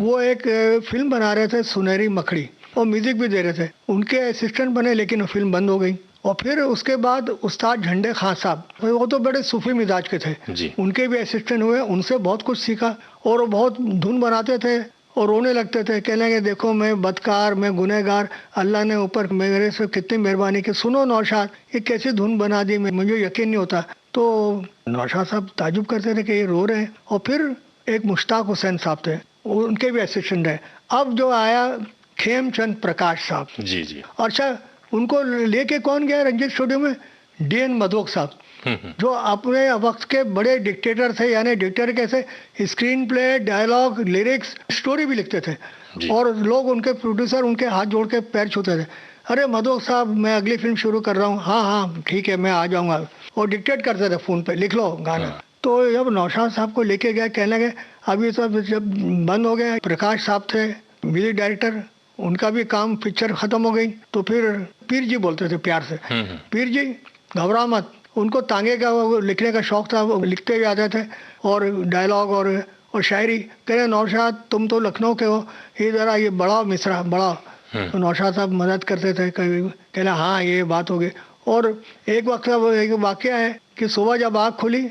वो एक फिल्म बना रहे थे सुनहरी मकड़ी, और म्यूजिक भी दे रहे थे, उनके असिस्टेंट बने, लेकिन वो फिल्म बंद हो गई। और फिर उसके बाद उस्ताद झंडे खान साहब, वो तो बड़े सूफी मिजाज के थे, उनके भी असिस्टेंट हुए, उनसे बहुत कुछ सीखा। और वो बहुत धुन बनाते थे और रोने लगते थे, कहने लगे देखो मैं बदकार, मैं गुनहगार, अल्लाह ने ऊपर मेरे से कितनी मेहरबानी की, सुनो नौशाद ये कैसी धुन बना दी, मुझे यकीन नहीं होता। तो नौशाद साहब ताजुब करते थे कि ये रो रहे हैं। और फिर एक मुश्ताक हुसैन साहब थे, उनके भी असिस्टेंट है। अब जो आया खेमचंद प्रकाश साहब, जी जी, अच्छा उनको लेके कौन गया रंजीत स्टूडियो में? डीएन मधोक साहब, जो अपने वक्त के बड़े डिक्टेटर थे, यानी डिक्टेटर कैसे, screenplay, dialogue, lyrics, story भी लिखते थे। और लोग उनके प्रोड्यूसर उनके हाथ जोड़ के पैर छूते थे, अरे मधोक साहब मैं अगली फिल्म शुरू कर रहा हूँ, हाँ हाँ ठीक है मैं आ जाऊँगा। और डिक्टेट करते थे फ़ोन पे, लिख लो गाना। तो जब नौशाद साहब को लेके गए, कहने लगे अभी सब जब बंद हो गया, प्रकाश साहब थे म्यूजिक डायरेक्टर, उनका भी काम, पिक्चर खत्म हो गई। तो फिर पीर जी बोलते थे प्यार से, पीर जी घबरा मत, उनको तांगे का वो लिखने का शौक था, वो लिखते भी आते थे, और डायलॉग और शायरी। कह रहे नौशाद तुम तो लखनऊ के हो, ये जरा ये बड़ा मिसरा बड़ा। तो नौशाद साहब मदद करते थे, कभी कहना हाँ ये बात हो गई। और एक वक्त एक वाक़या है कि सुबह जब आँख खुली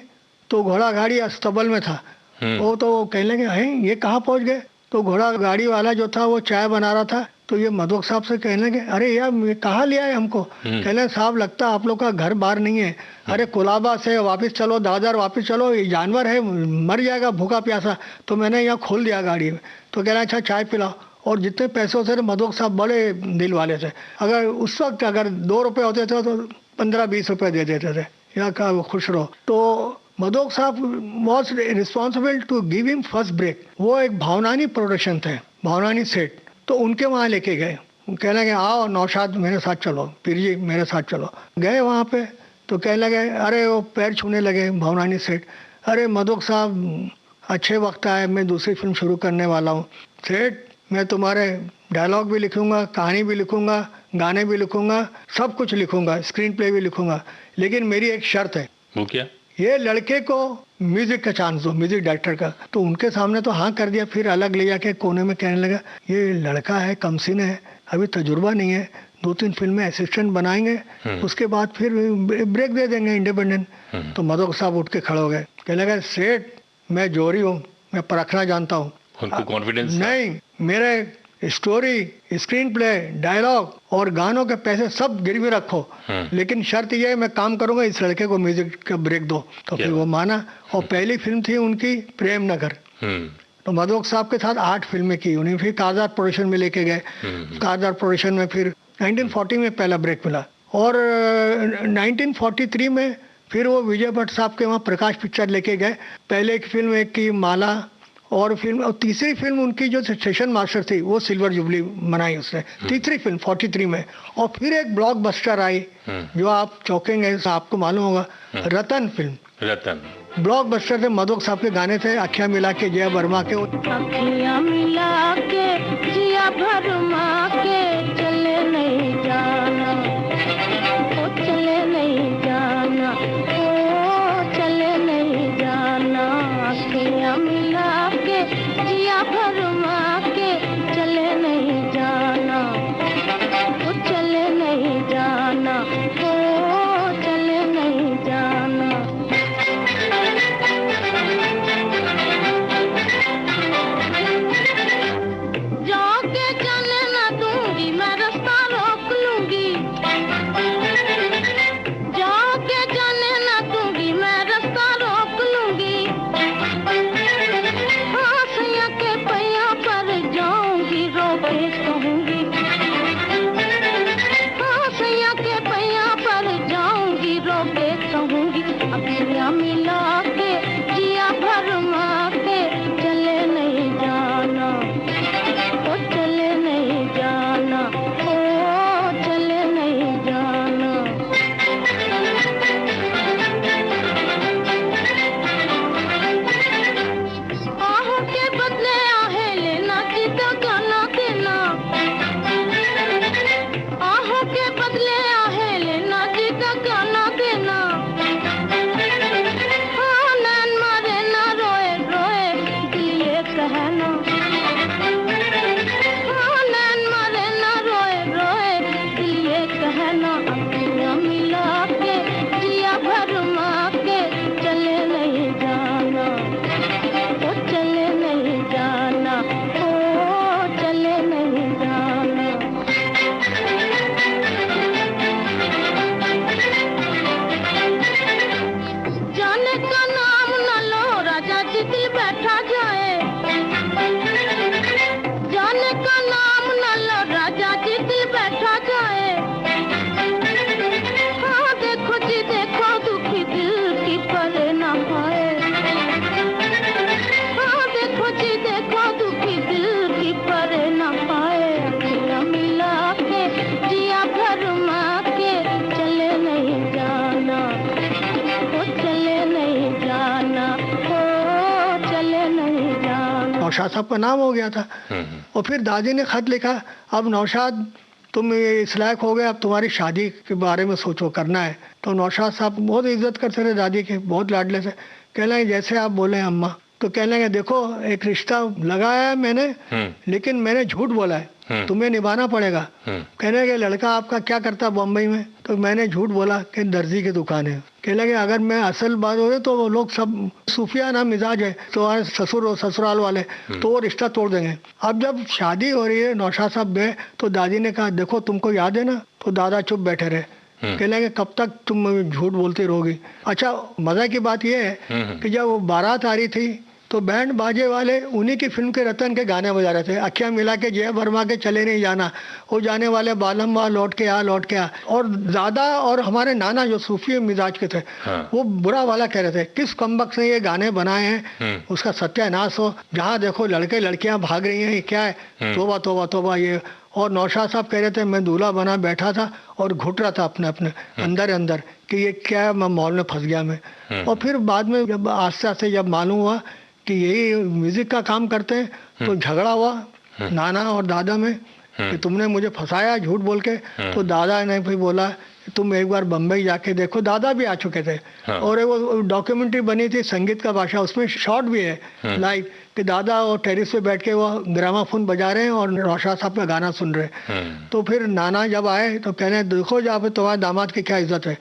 तो घोड़ा गाड़ी अस्तबल में था। वो तो कहने लगे हैं ये कहाँ पहुँच गए? तो घोड़ा गाड़ी वाला जो था वो चाय बना रहा था, तो ये मधोक साहब से कहने लगे अरे यार कहाँ ले आए हमको? कहने साहब लगता है आप लोग का घर बार नहीं है। अरे कुलाबा से वापस चलो, दादर वापस चलो, ये जानवर है मर जाएगा भूखा प्यासा। तो मैंने यहाँ खोल दिया गाड़ी में। तो कह रहा अच्छा चाय पिलाओ। और जितने पैसे होते थे मधोक साहब बड़े दिल वाले थे, अगर उस वक्त अगर 2 रुपये होते थे तो 15-20 रुपये दे देते थे, यहाँ का खुश रहो। तो Madhok sahab was responsible to give him first break. वो एक भावनानी प्रोडक्शन थे, भावनानी सेट, तो उनके वहाँ लेके गए, कहने लगे आओ नौशाद मेरे साथ चलो, पीर जी मेरे साथ चलो। गए वहाँ पे तो कहने लगे अरे वो पैर छूने लगे भावनानी सेठ, अरे मधोक साहब अच्छे वक्त आए, मैं दूसरी फिल्म शुरू करने वाला हूँ। सेठ मैं तुम्हारे डायलॉग भी लिखूंगा, कहानी भी लिखूंगा, गाने भी लिखूंगा, सब कुछ लिखूंगा, स्क्रीन प्ले भी लिखूंगा, लेकिन मेरी एक शर्त है। वो क्या? ये लड़के को म्यूजिक का चांस दो, म्यूजिक डायरेक्टर का। तो उनके सामने तो हाँ कर दिया, फिर अलग ले जाके कोने में कहने लगा ये लड़का है, कमसिन है, अभी तजुर्बा नहीं है, 2-3 फिल्में असिस्टेंट बनाएंगे, उसके बाद फिर ब्रेक दे देंगे इंडिपेंडेंट। तो मधोक साहब उठ के खड़े हो गए, कहने लगा सेठ मैं जोरी हूँ, मैं परखना जानता हूँ। उनको कॉन्फिडेंस नहीं, मेरे स्टोरी, स्क्रीन प्ले, डायलॉग और गानों के पैसे सब गिरवी रखो, लेकिन शर्त यह है मैं काम करूंगा, इस लड़के को म्यूजिक का ब्रेक दो। तो फिर वो माना और पहली फिल्म थी उनकी प्रेम नगर। तो मधोक साहब के साथ 8 फिल्में की उन्हें, फिर कारदार प्रोडक्शन में लेके गए। कारदार प्रोडक्शन में फिर 1940 में पहला ब्रेक मिला और 1943 में फिर वो विजय भट्ट साहब के वहाँ प्रकाश पिक्चर लेके गए। पहले एक फिल्म एक की माला और फिल्म, और तीसरी फिल्म उनकी जो सेशन मास्टर थी वो सिल्वर जुबली मनाई उसने, तीसरी फिल्म 43 में। और फिर एक ब्लॉकबस्टर आई जो आप चौंकेंगे, आपको मालूम होगा, रतन फिल्म। रतन ब्लॉकबस्टर थे, मधोक साहब के गाने थे, अखियां मिला के जया वर्मा के। अखियां मिला के जिया भरमा के चले नहीं जाना, ओ चले नहीं जाना, ओ चले नहीं जाना। अखियां मिला के जिया भरमा के चले नहीं जाना, ओ चले नहीं जाना, ओ चले नहीं जाना। जाके जाने ना दूंगी मैं रास्ता रोक लूंगी, जाके जाने ना दूंगी मैं रास्ता रोक लूंगी। हाँ सैया के पैया पर जाऊंगी रोके कहूंगी, हाँ सैया के पैया पर जाऊंगी रोके कहूंगी। अखियां मिला के जिया भरमा के चले नहीं जाना, ओ चले नहीं जाना, ओ चले नहीं जाना। आहों के बदले आहे लेना जिदा गाना देना, आहों के बदले आहे लेना जिदा गाना देना। हाँ नैन मारे ना रोए रोए दिल ये कहना, हाँ नैन मारे ना रोए रोए दिल ये कहना। अखियां मिला के जिया भरमा के चले नहीं जाना, ओ चले नहीं जाना, ओ चले नहीं जाना। जाने का नाम न लो राजा जी दिल बैठा जाए, जाने का नाम न लो राजा जी दिल बैठा जाए। हाँ देखो जी देखो दुखी दिल की परे ना पाए, हाँ देखो जी देखो दुखी दिल की परे ना पाए। अखियां मिला के जिया भरमा के चले नहीं जाना, ओ चले नहीं जाना, ओ चले नहीं जाना। नौशाद साहब का नाम हो गया था। और फिर दादी ने खत लिखा, अब नौशाद तुम इस लायक हो गए, अब तुम्हारी शादी के बारे में सोचो, करना है। तो नौशाद साहब बहुत इज्जत करते थे दादी के, बहुत लाडले से। कहने लगे जैसे आप बोले अम्मा। तो कहने लगे देखो एक रिश्ता लगाया है मैंने, लेकिन मैंने झूठ बोला है, तुम्हें निभाना पड़ेगा। कहने लगे लड़का आपका क्या करता है बम्बई में? तो मैंने झूठ बोला कि दर्जी की दुकान है। कहने लगे अगर मैं असल बात हो रही तो वो लोग सब सूफियाना मिजाज है, तो ससुर और ससुराल वाले, तो वो रिश्ता तोड़ देंगे। अब जब शादी हो रही है, नौशाद साहब गए तो दादी ने कहा देखो तुमको याद है ना? तो दादा चुप बैठे रहे। कहने लगे कब तक तुम झूठ बोलती रहोगी? अच्छा मजा की बात यह है कि जब वो बारात आ रही थी तो बैंड बाजे वाले उन्हीं की फिल्म के रतन के गाने बजा रहे थे। अखियां मिला के जया वर्मा के चले नहीं जाना, वो जाने वाले बालम वाह लौट के आ लौट के आ। और दादा और हमारे नाना जो सूफी मिजाज के थे, वो बुरा वाला कह रहे थे किस कमबख्त ने ये गाने बनाए हैं, उसका सत्यानाश हो, जहाँ देखो लड़के लड़कियां भाग रही हैं, ये क्या है, तोबा तोबा तोबा ये। और नौशाद साहब कह रहे थे मैं दूल्हा बना बैठा था और घुट रहा था अपने अपने अंदर अंदर कि ये क्या है, मैं मॉल में फंस गया मैं। और फिर बाद में जब आस्ते आस्ते जब मालूम हुआ कि यही म्यूजिक का काम करते हैं, तो झगड़ा हुआ नाना और दादा में कि तुमने मुझे फंसाया झूठ बोल के। तो दादा ने भी बोला तुम एक बार बम्बई जाके देखो। दादा भी आ चुके थे और वो डॉक्यूमेंट्री बनी थी संगीत का भाषा, उसमें शॉट भी है लाइव कि दादा और टेरिस पे बैठ के वो ग्रामाफोन बजा रहे हैं और नौशाद साहब का गाना सुन रहे हैं। तो फिर नाना जब आए तो कहने देखो जहाँ पे तुम्हारे दामाद की क्या इज्जत है।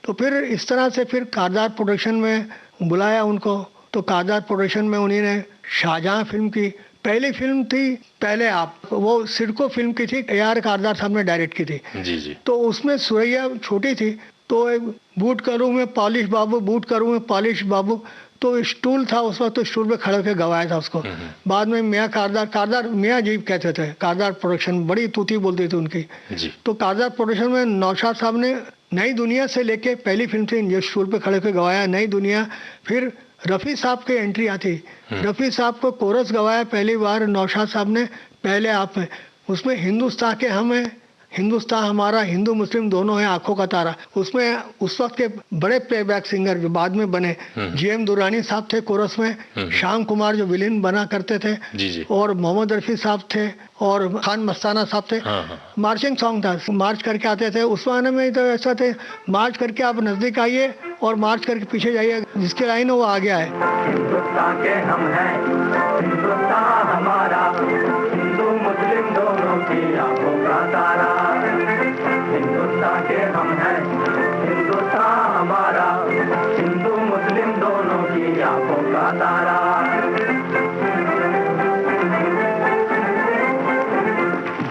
तो फिर इस तरह से फिर कारदार प्रोडक्शन में बुलाया उनको। तो कारदार प्रोडक्शन में उन्होंने शाहजहां फिल्म की पहली फिल्म थी पहले आप, वो सिडको फिल्म की थी, AR कारदार साहब ने डायरेक्ट की थी। जी जी। तो उसमें सुरैया छोटी थी, तो एक बूट करूँ मैं पॉलिश बाबू, बूट करूँ मैं पॉलिश बाबू, तो स्टूल था उस वक्त, तो स्टूल पे खड़े होकर गवाया था उसको। बाद में मियाँ कारदार मियाँ जी कहते थे, कारदार प्रोडक्शन बड़ी तूती बोलती थी उनकी जी। तो कारदार प्रोडक्शन में नौशाद साहब ने नई दुनिया से लेके पहली फिल्म थी जो स्टूल पे खड़े होकर गवाया, नई दुनिया। फिर रफ़ी साहब की एंट्री आती, रफ़ी साहब को कोरस गवाया पहली बार नौशाद साहब ने पहले आप में। उसमें हिंदुस्तान के हम हैं, हिंदुस्तान हमारा, हिंदू मुस्लिम दोनों है, आंखों का तारा। उसमें उस वक्त के बड़े प्लेबैक सिंगर जो बाद में बने, GM दुरानी साहब थे कोरस में, श्याम कुमार जो विलेन बना करते थे, जी जी। और मोहम्मद रफ़ी साहब थे, और खान मस्ताना साहब थे। मार्चिंग सॉन्ग था, मार्च करके आते थे उस गाने में। तो ऐसा थे, मार्च करके आप नजदीक आइए और मार्च करके पीछे जाइए, जिसकी लाइन है वो आ गया है। हिंदुस्तान के हम हैं, हिंदुस्तान हमारा, हिंदू मुस्लिम दोनों की आंखों का तारा। हिंदुस्तान के हम हैं, हिंदुस्तान हमारा, हिंदू मुस्लिम दोनों की आंखों का तारा।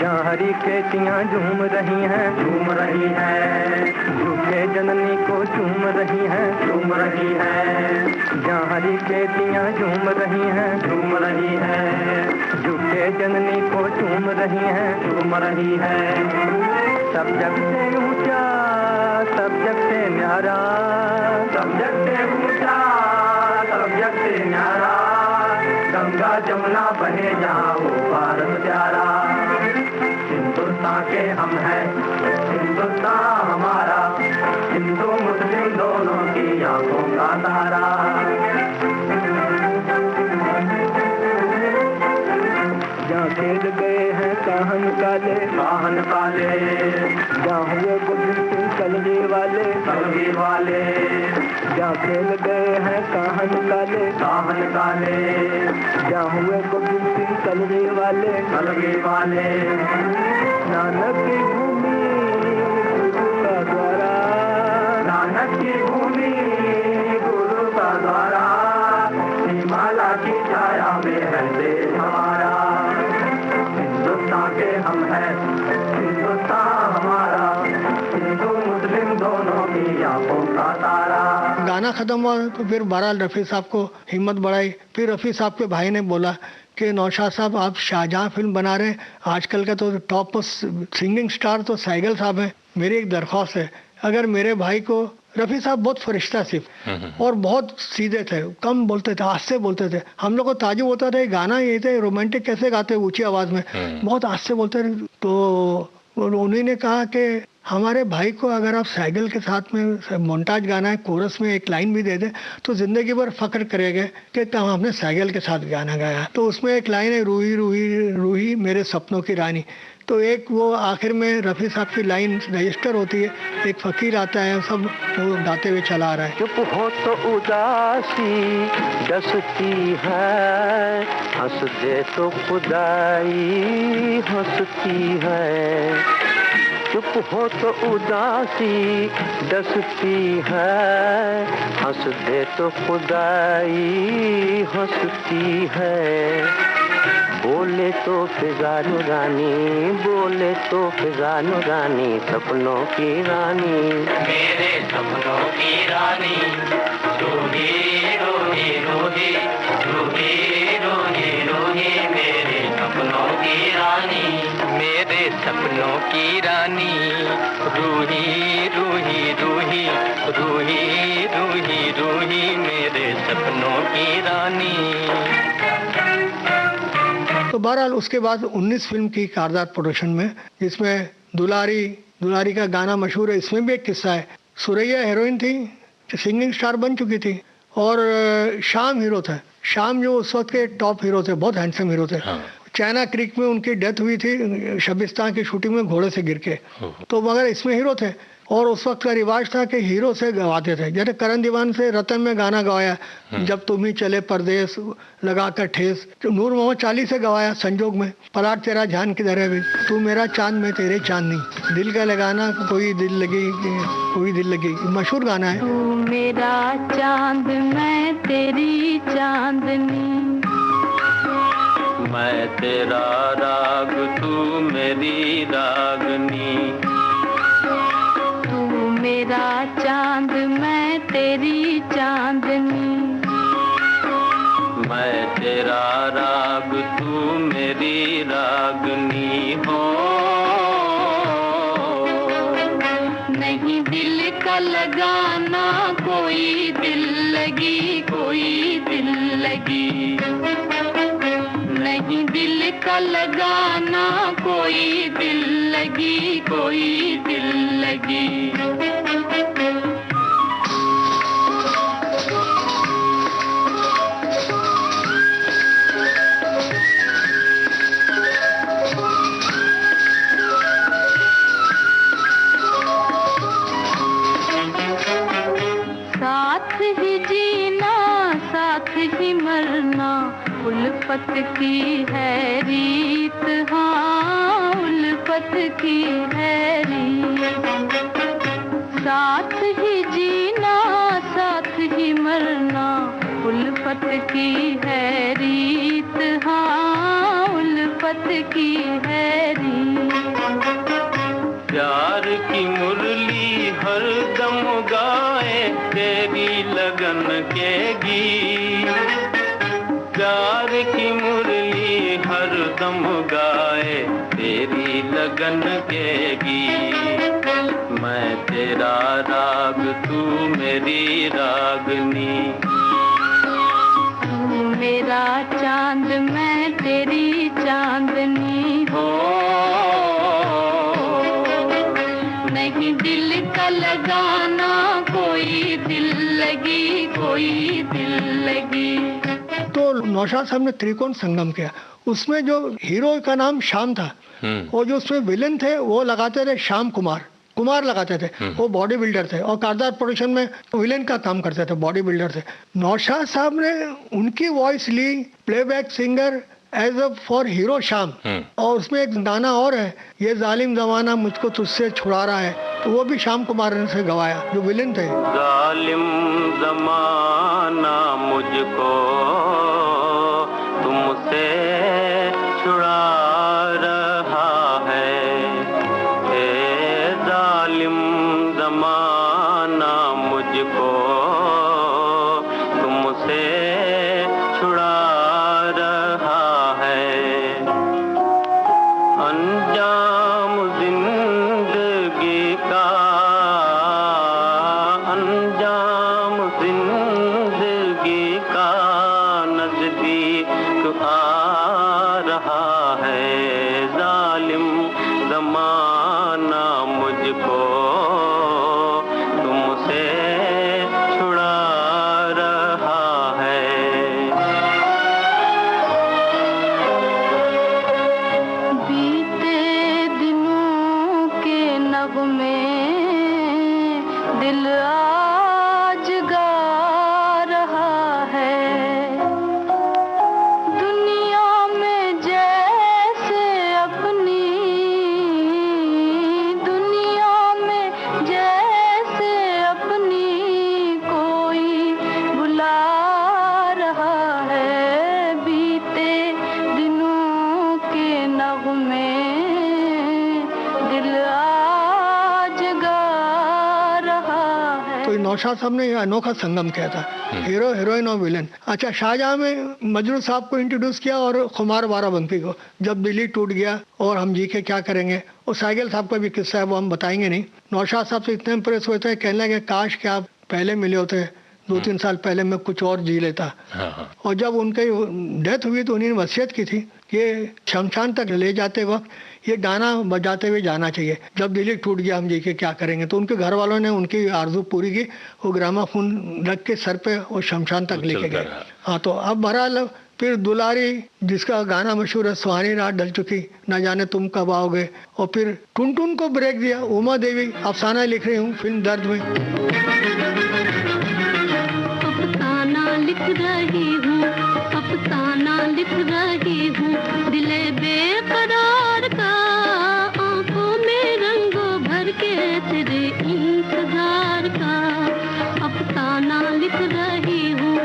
जहाँ हरी खेतियाँ झूम रही हैं, झूम रही हैं, झूठे जननी को झूम रही हैं, झूम रही हैं। जहाँ हरी खेतियाँ झूम रही हैं, झूम रही हैं, झूठे जननी को झूम रही हैं, झूम रही हैं। सब जग से ऊंचा, सब जग से न्यारा, सब जग से ऊंचा, सब जग से न्यारा। गंगा जमुना बहे जहाँ वो पार प्यारा। हिंदुस्तान के हम हैं, हिंदुस्तान हमारा, हिंदू मुस्लिम दोनों की आंखों का तारा। जहाँ खेल गए हैं काहन काले, काहन काले, जहाँ हुए गोविंद सिंह कलगी वाले, कलगी वाले। जहाँ खेल गए हैं काहन काले, काहन काले, जहाँ हुए गोविंद सिंह कलगी वाले, कलगी वाले। नानक की भूमि गुरु का द्वारा, नानक की भूमि गुरु का द्वारा। हिमालय की छाया में है देश हमारा। हिंदुस्तान के हम हैं, हिंदुस्तान हमारा, हिंदू मुस्लिम दोनों की आंखों का तारा। गाना खत्म हुआ तो फिर बहरहाल रफ़ी साहब को हिम्मत बढ़ाई। फिर रफ़ी साहब के भाई ने बोला कि नौशाद साहब आप शाहजहां फिल्म बना रहे हैं, आजकल का तो टॉप सिंगिंग स्टार तो सैगल साहब हैं, मेरी एक दरख्वास्त है, अगर मेरे भाई को, रफ़ी साहब बहुत फरिश्ता सिर्फ और बहुत सीधे थे, कम बोलते थे, आस्ते बोलते थे। हम लोग को ताजुब होता था गाना ये थे रोमांटिक कैसे गाते ऊंची आवाज में, बहुत आस्ते बोलते थे। तो उन्होंने कहा कि हमारे भाई को अगर आप सैगल के साथ में मोन्टाज गाना है, कोरस में एक लाइन भी दे दे तो जिंदगी भर फख्र करेंगे कि तब हमने सैगल के साथ गाना गाया। तो उसमें एक लाइन है, रूही रूही रूही मेरे सपनों की रानी। तो एक वो आखिर में रफ़ी साहब की लाइन रजिस्टर होती है, एक फकीर आता है, सब वो गाते हुए चला आ रहा है। चुप हो तो उदासी डसती है, हंस दे तो खुदाई हंसती है। चुप हो तो उदासी डसती है, हंस दे तो खुदाई हंसती है। बोले तो फिजा नुरानी, बोले तो फिजा नुरानी, सपनों की रानी, मेरे सपनों की रानी। रोही रोही रोही रोही रोही रोही मेरे सपनों की रानी, मेरे सपनों की रानी। रूही रूही रूही रूही रूही रूही मेरे सपनों की रानी। तो बहरहाल उसके बाद 19 फिल्म की कारदार प्रोडक्शन में, जिसमें दुलारी का गाना मशहूर है। इसमें भी एक किस्सा है, सुरैया हीरोइन थी, सिंगिंग स्टार बन चुकी थी, और शाम हीरो था। शाम जो उस वक्त के टॉप हीरो थे, बहुत हैंडसम हीरो थे। चाइना क्रीक में उनकी डेथ हुई थी शबिस्तान की शूटिंग में घोड़े से गिर के, तो मगर इसमें हीरो थे। और उस वक्त का रिवाज था कि हीरो से गवाते थे, जैसे करण दीवान से रतन में गाना गवाया, जब तुम ही चले परदेस लगा कर ठेस। नूर मोहम्मद चाली से गवाया संजोग में, पलाट तेरा ध्यान किधर है, तू मेरा चांद मैं तेरे चांदनी, दिल का लगाना कोई दिल लगी कोई दिल लगी, मशहूर गाना है। तू मेरा चांद मैं तेरी चांदनी, मैं मैं तेरा राग तू मेरी रागनी, तू मेरा चांद मैं तेरी चांदनी, मैं तेरा राग तू मेरी रागनी हो। नहीं दिल का लगाना कोई दिल लगी, कोई दिल लगी, नहीं दिल का लगाना कोई दिल लगी, कोई दिल लगी। साथ ही जीना साथ ही मरना उल्फत की है रीत, हाँ उल्फत की है रीत। साथ ही जीना साथ ही मरना उल्फत की है रीत, हाँ उल्फत की है रीत। प्यार की मुरली हर दम गाए तेरी लगन के गीत, प्यार की मुरली हर दम गाए तेरी लगन के गीत। मैं तेरा राग तू मेरी रागनी, तू मेरा चांद मैं तेरी चांदनी हो। नहीं दिल का लगाना कोई दिल लगी, कोई दिल लगी। तो नौशाद साहब ने त्रिकोण संगम किया। उसमें जो हीरो का नाम श्याम था और जो उसमें विलेन थे वो लगाते थे श्याम कुमार लगाते थे। वो बॉडी बिल्डर थे और कारदार प्रोडक्शन में विलेन का काम करते थे, बॉडी बिल्डर थे। नौशाद साहब ने उनकी वॉइस ली playback singer as a for hero Shyam. और उसमें एक गाना और है, ये जालिम जमाना मुझको तुझसे छुड़ा रहा है, तो वो भी श्याम कुमार ने से गवाया जो विलेन थे। जालिम जमाना मुझको तुमसे छुड़ा रहा है, ए जालिम जमाना मुझको तुमसे छुड़ा रहा है। अंजाम जिंदगी का, अंजाम जिंदगी का नजदीक आ रहा है। जालिम जमाना मुझको तुमसे छुड़ा रहा है। बीते दिनों के नगमे दिल आज गा रहा है। दुनिया में जैसे अपनी, दुनिया में जैसे अपनी कोई बुला रहा है। बीते दिनों के नगमे दिल आज गा रहा है। तो नौशाद साहब ने अनोखा संगम किया था, हीरो हीरोइन और विलेन। अच्छा, शाहजहां में मजनू साहब को इंट्रोड्यूस किया और खुमार बाराबंकी को। जब दिल्ली टूट गया और हम जी के क्या करेंगे, और साइकिल साहब का भी किस्सा है, वो हम बताएंगे नहीं। नौशाद साहब से इतने इम्प्रेस हुए थे, कहने लगे काश कि आप पहले मिले होते, 2-3 साल पहले मैं कुछ और जी लेता। और जब उनकी डेथ हुई तो उन्होंने वसीयत की थी कि शमशान तक ले जाते वक्त ये गाना बजाते हुए जाना चाहिए, जब दिल्ली टूट गया हम जी के क्या करेंगे। तो उनके घर वालों ने उनकी आरजू पूरी की, वो ग्रामाफोन रख के सर पे और शमशान तक लेके गए। हाँ, तो अब बहरहाल फिर दुलारी जिसका गाना मशहूर है, सुहानी रात ढल चुकी, न जाने तुम कब आओगे। और फिर टुनटुन को ब्रेक दिया, उमा देवी अफसाना लिख रही हूँ फिल्म दर्द में। अफसाना लिख रही हूँ, अफसाना लिख रही हूँ, दिले बेकरार का, आंखों में रंगों भर के तेरे इंतजार का। अफसाना लिख रही हूँ।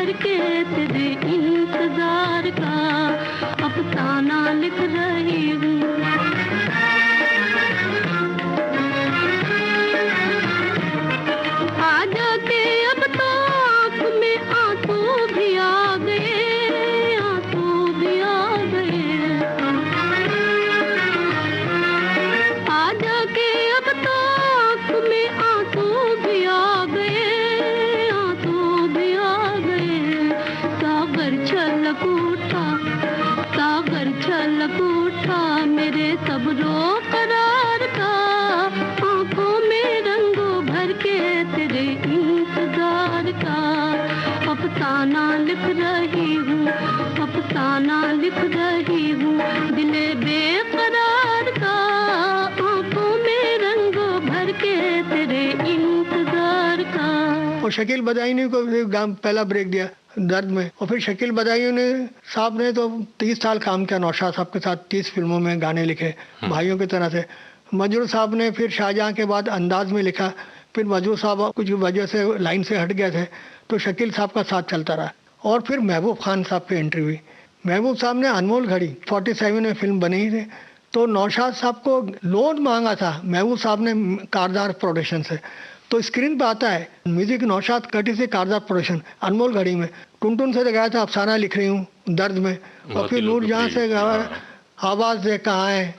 भर के तेरे इंतजार का अफसाना लिख रही हूँ। आजा के अब तो आँख में आंसू भी आ गए, आंसू भी आ गए। आजा के अब तो आँख में आंसू भी आ गए, आंसू भी आ गए। सागर छलक उठा, सागर छलक उठा मेरे सब्रो करार का। आंखों में रंगों भर के तेरे इंतजार का अफसाना लिख रही हूँ, अफसाना लिख रही हूँ। दिले बेकरार का आंखों में रंगों भर के तेरे इंतजार का। और शकील बदायूनी को भी पहला ब्रेक दिया दर्द में, और फिर शकील बदायूनी साहब ने तो 30 साल काम किया नौशाद साहब के साथ, 30 फिल्मों में गाने लिखे भाइयों की तरह से। मजरूर साहब ने फिर शाहजहां के बाद अंदाज में लिखा, फिर मजरूर साहब कुछ वजह से लाइन से हट गए थे तो शकील साहब का साथ चलता रहा। और फिर महबूब खान साहब की एंट्री हुई। महबूब साहब ने अनमोल घड़ी 47 में फिल्म बनी ही थी, तो नौशाद साहब को लोन मांगा था महबूब साहब ने कारदार प्रोडक्शन से। तो स्क्रीन पे आता है म्यूजिक नौशाद कटी से कारदार प्रोडक्शन अनमोल घड़ी में। टुनटुन से गाया था अफसाना लिख रही हूँ दर्द में, और फिर नूरजहां से गाया आवाज दे कहाँ है,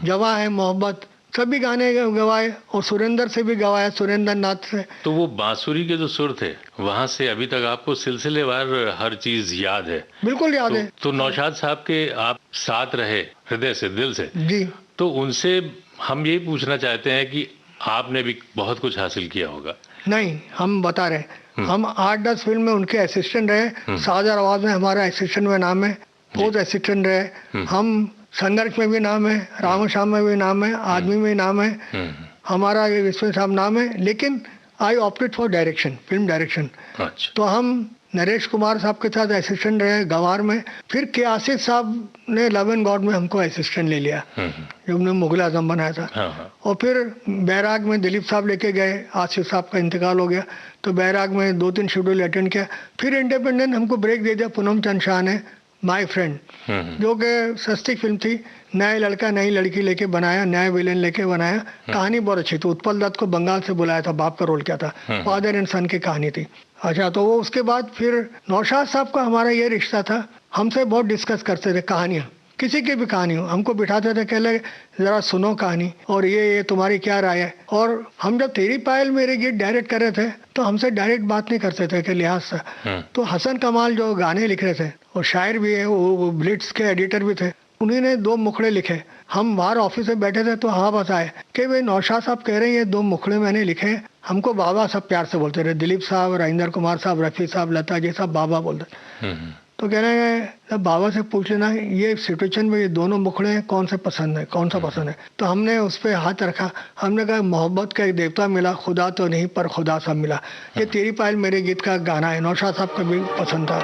जवा है मोहब्बत, सभी गाने गवाए। और सुरेंद्र से भी गवाया, सुरेंद्र नाथ से। तो वो बांसुरी के जो सुर थे वहाँ से अभी तक आपको सिलसिलेवार हर चीज याद है? बिल्कुल याद है। तो नौशाद साहब के आप साथ रहे हृदय से, दिल से जी। तो उनसे हम यही पूछना चाहते हैं कि आपने भी बहुत कुछ हासिल किया होगा। नहीं, हम बता रहे हम 8-10 फिल्म में उनके असिस्टेंट रहे। सादर आवाज में हमारा असिस्टेंट में नाम है, बहुत असिस्टेंट रहे। हम संघर्ष में भी नाम है, राम श्याम में भी नाम है, आदमी में नाम है, हमारा विश्व साहब नाम है। लेकिन I opted for direction, film direction. अच्छा। तो हम नरेश कुमार साहब के साथ असिस्टेंट रहे गवार में। फिर के आसिफ साहब ने लव एंड गॉड में हमको असिस्टेंट ले लिया, जो हमने मुगल आजम बनाया था। और फिर बैराग में दिलीप साहब लेके गए, आसिफ साहब का इंतकाल हो गया तो बैराग में 2-3 शेड्यूल अटेंड किया। फिर इंडिपेंडेंट हमको ब्रेक दे दिया पूनम चंद शाह ने माय फ्रेंड, जो कि सस्ती फिल्म थी, नया लड़का नई लड़की लेके बनाया, नया विलेन लेके बनाया। कहानी बहुत अच्छी थी। उत्पल दत्त को बंगाल से बुलाया था, बाप का रोल किया था, फादर एंड सन की कहानी थी। अच्छा, तो वो उसके बाद फिर नौशाद साहब का हमारा ये रिश्ता था, हमसे बहुत डिस्कस करते थे कहानियाँ, किसी की भी कहानी हो हमको बिठाते थे, कह लगे जरा सुनो कहानी और ये तुम्हारी क्या राय है। और हम जब तेरी पायल मेरे गीत डायरेक्ट कर रहे थे तो हमसे डायरेक्ट बात नहीं करते थे कि लिहाज से। तो हसन कमाल जो गाने लिख रहे थे और शायर भी है, वो ब्लिट्स के एडिटर भी थे, उन्होंने 2 मुखड़े लिखे। हम बाहर ऑफिस में बैठे थे तो हाँ बताए कि भाई नौशाद साहब कह रहे हैं ये 2 मुखड़े मैंने लिखे। हमको बाबा सब प्यार से बोलते रहे, दिलीप साहब, राजेंद्र कुमार साहब, रफी साहब, लता जी साहब बाबा बोलते। तो कह रहे हैं बाबा से पूछ लेना ये सिचुएशन में ये दोनों मुखड़े हैं, कौन से पसंद है, कौन सा पसंद है। तो हमने उस पर हाथ रखा, हमने कहा मोहब्बत का एक देवता मिला, खुदा तो नहीं पर खुदा सब मिला। ये तेरी पायल मेरे गीत का गाना है, नौशाद साहब का भी पसंद था।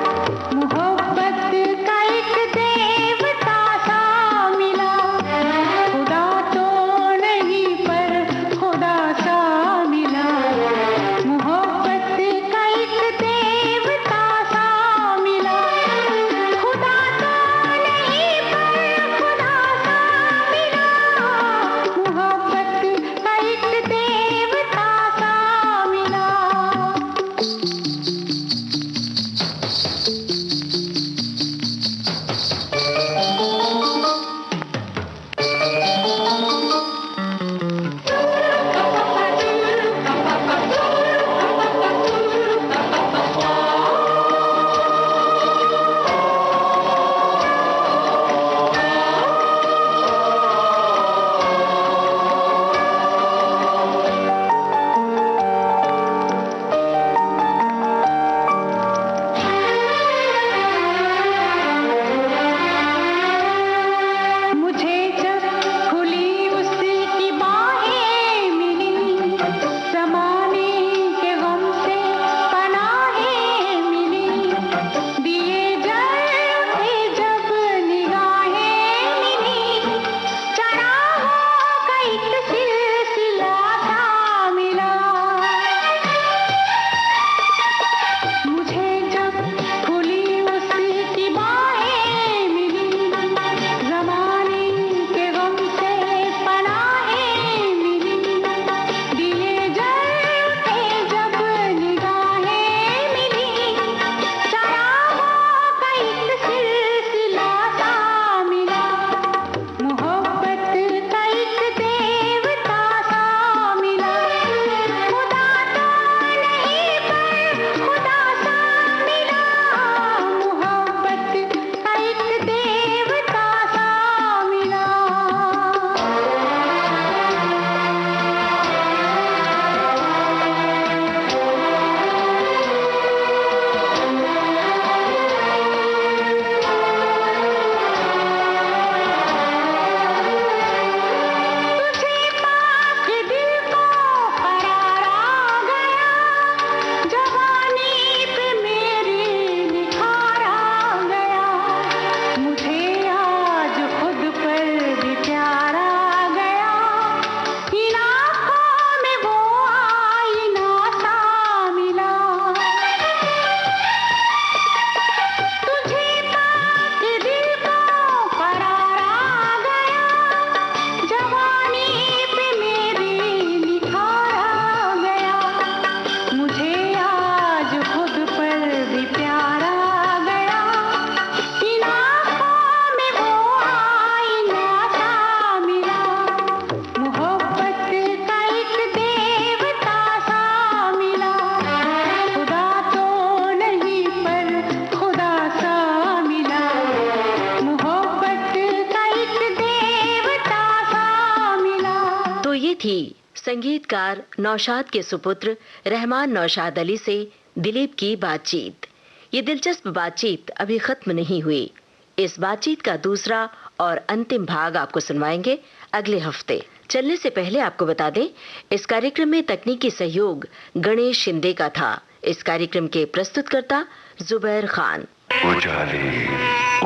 थी संगीतकार नौशाद के सुपुत्र रहमान नौशाद अली से दिलीप की बातचीत। ये दिलचस्प बातचीत अभी खत्म नहीं हुई। इस बातचीत का दूसरा और अंतिम भाग आपको सुनवाएंगे अगले हफ्ते। चलने से पहले आपको बता दें, इस कार्यक्रम में तकनीकी सहयोग गणेश शिंदे का था। इस कार्यक्रम के प्रस्तुतकर्ता जुबैर खान। उजाले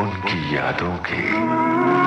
उनकी यादों के।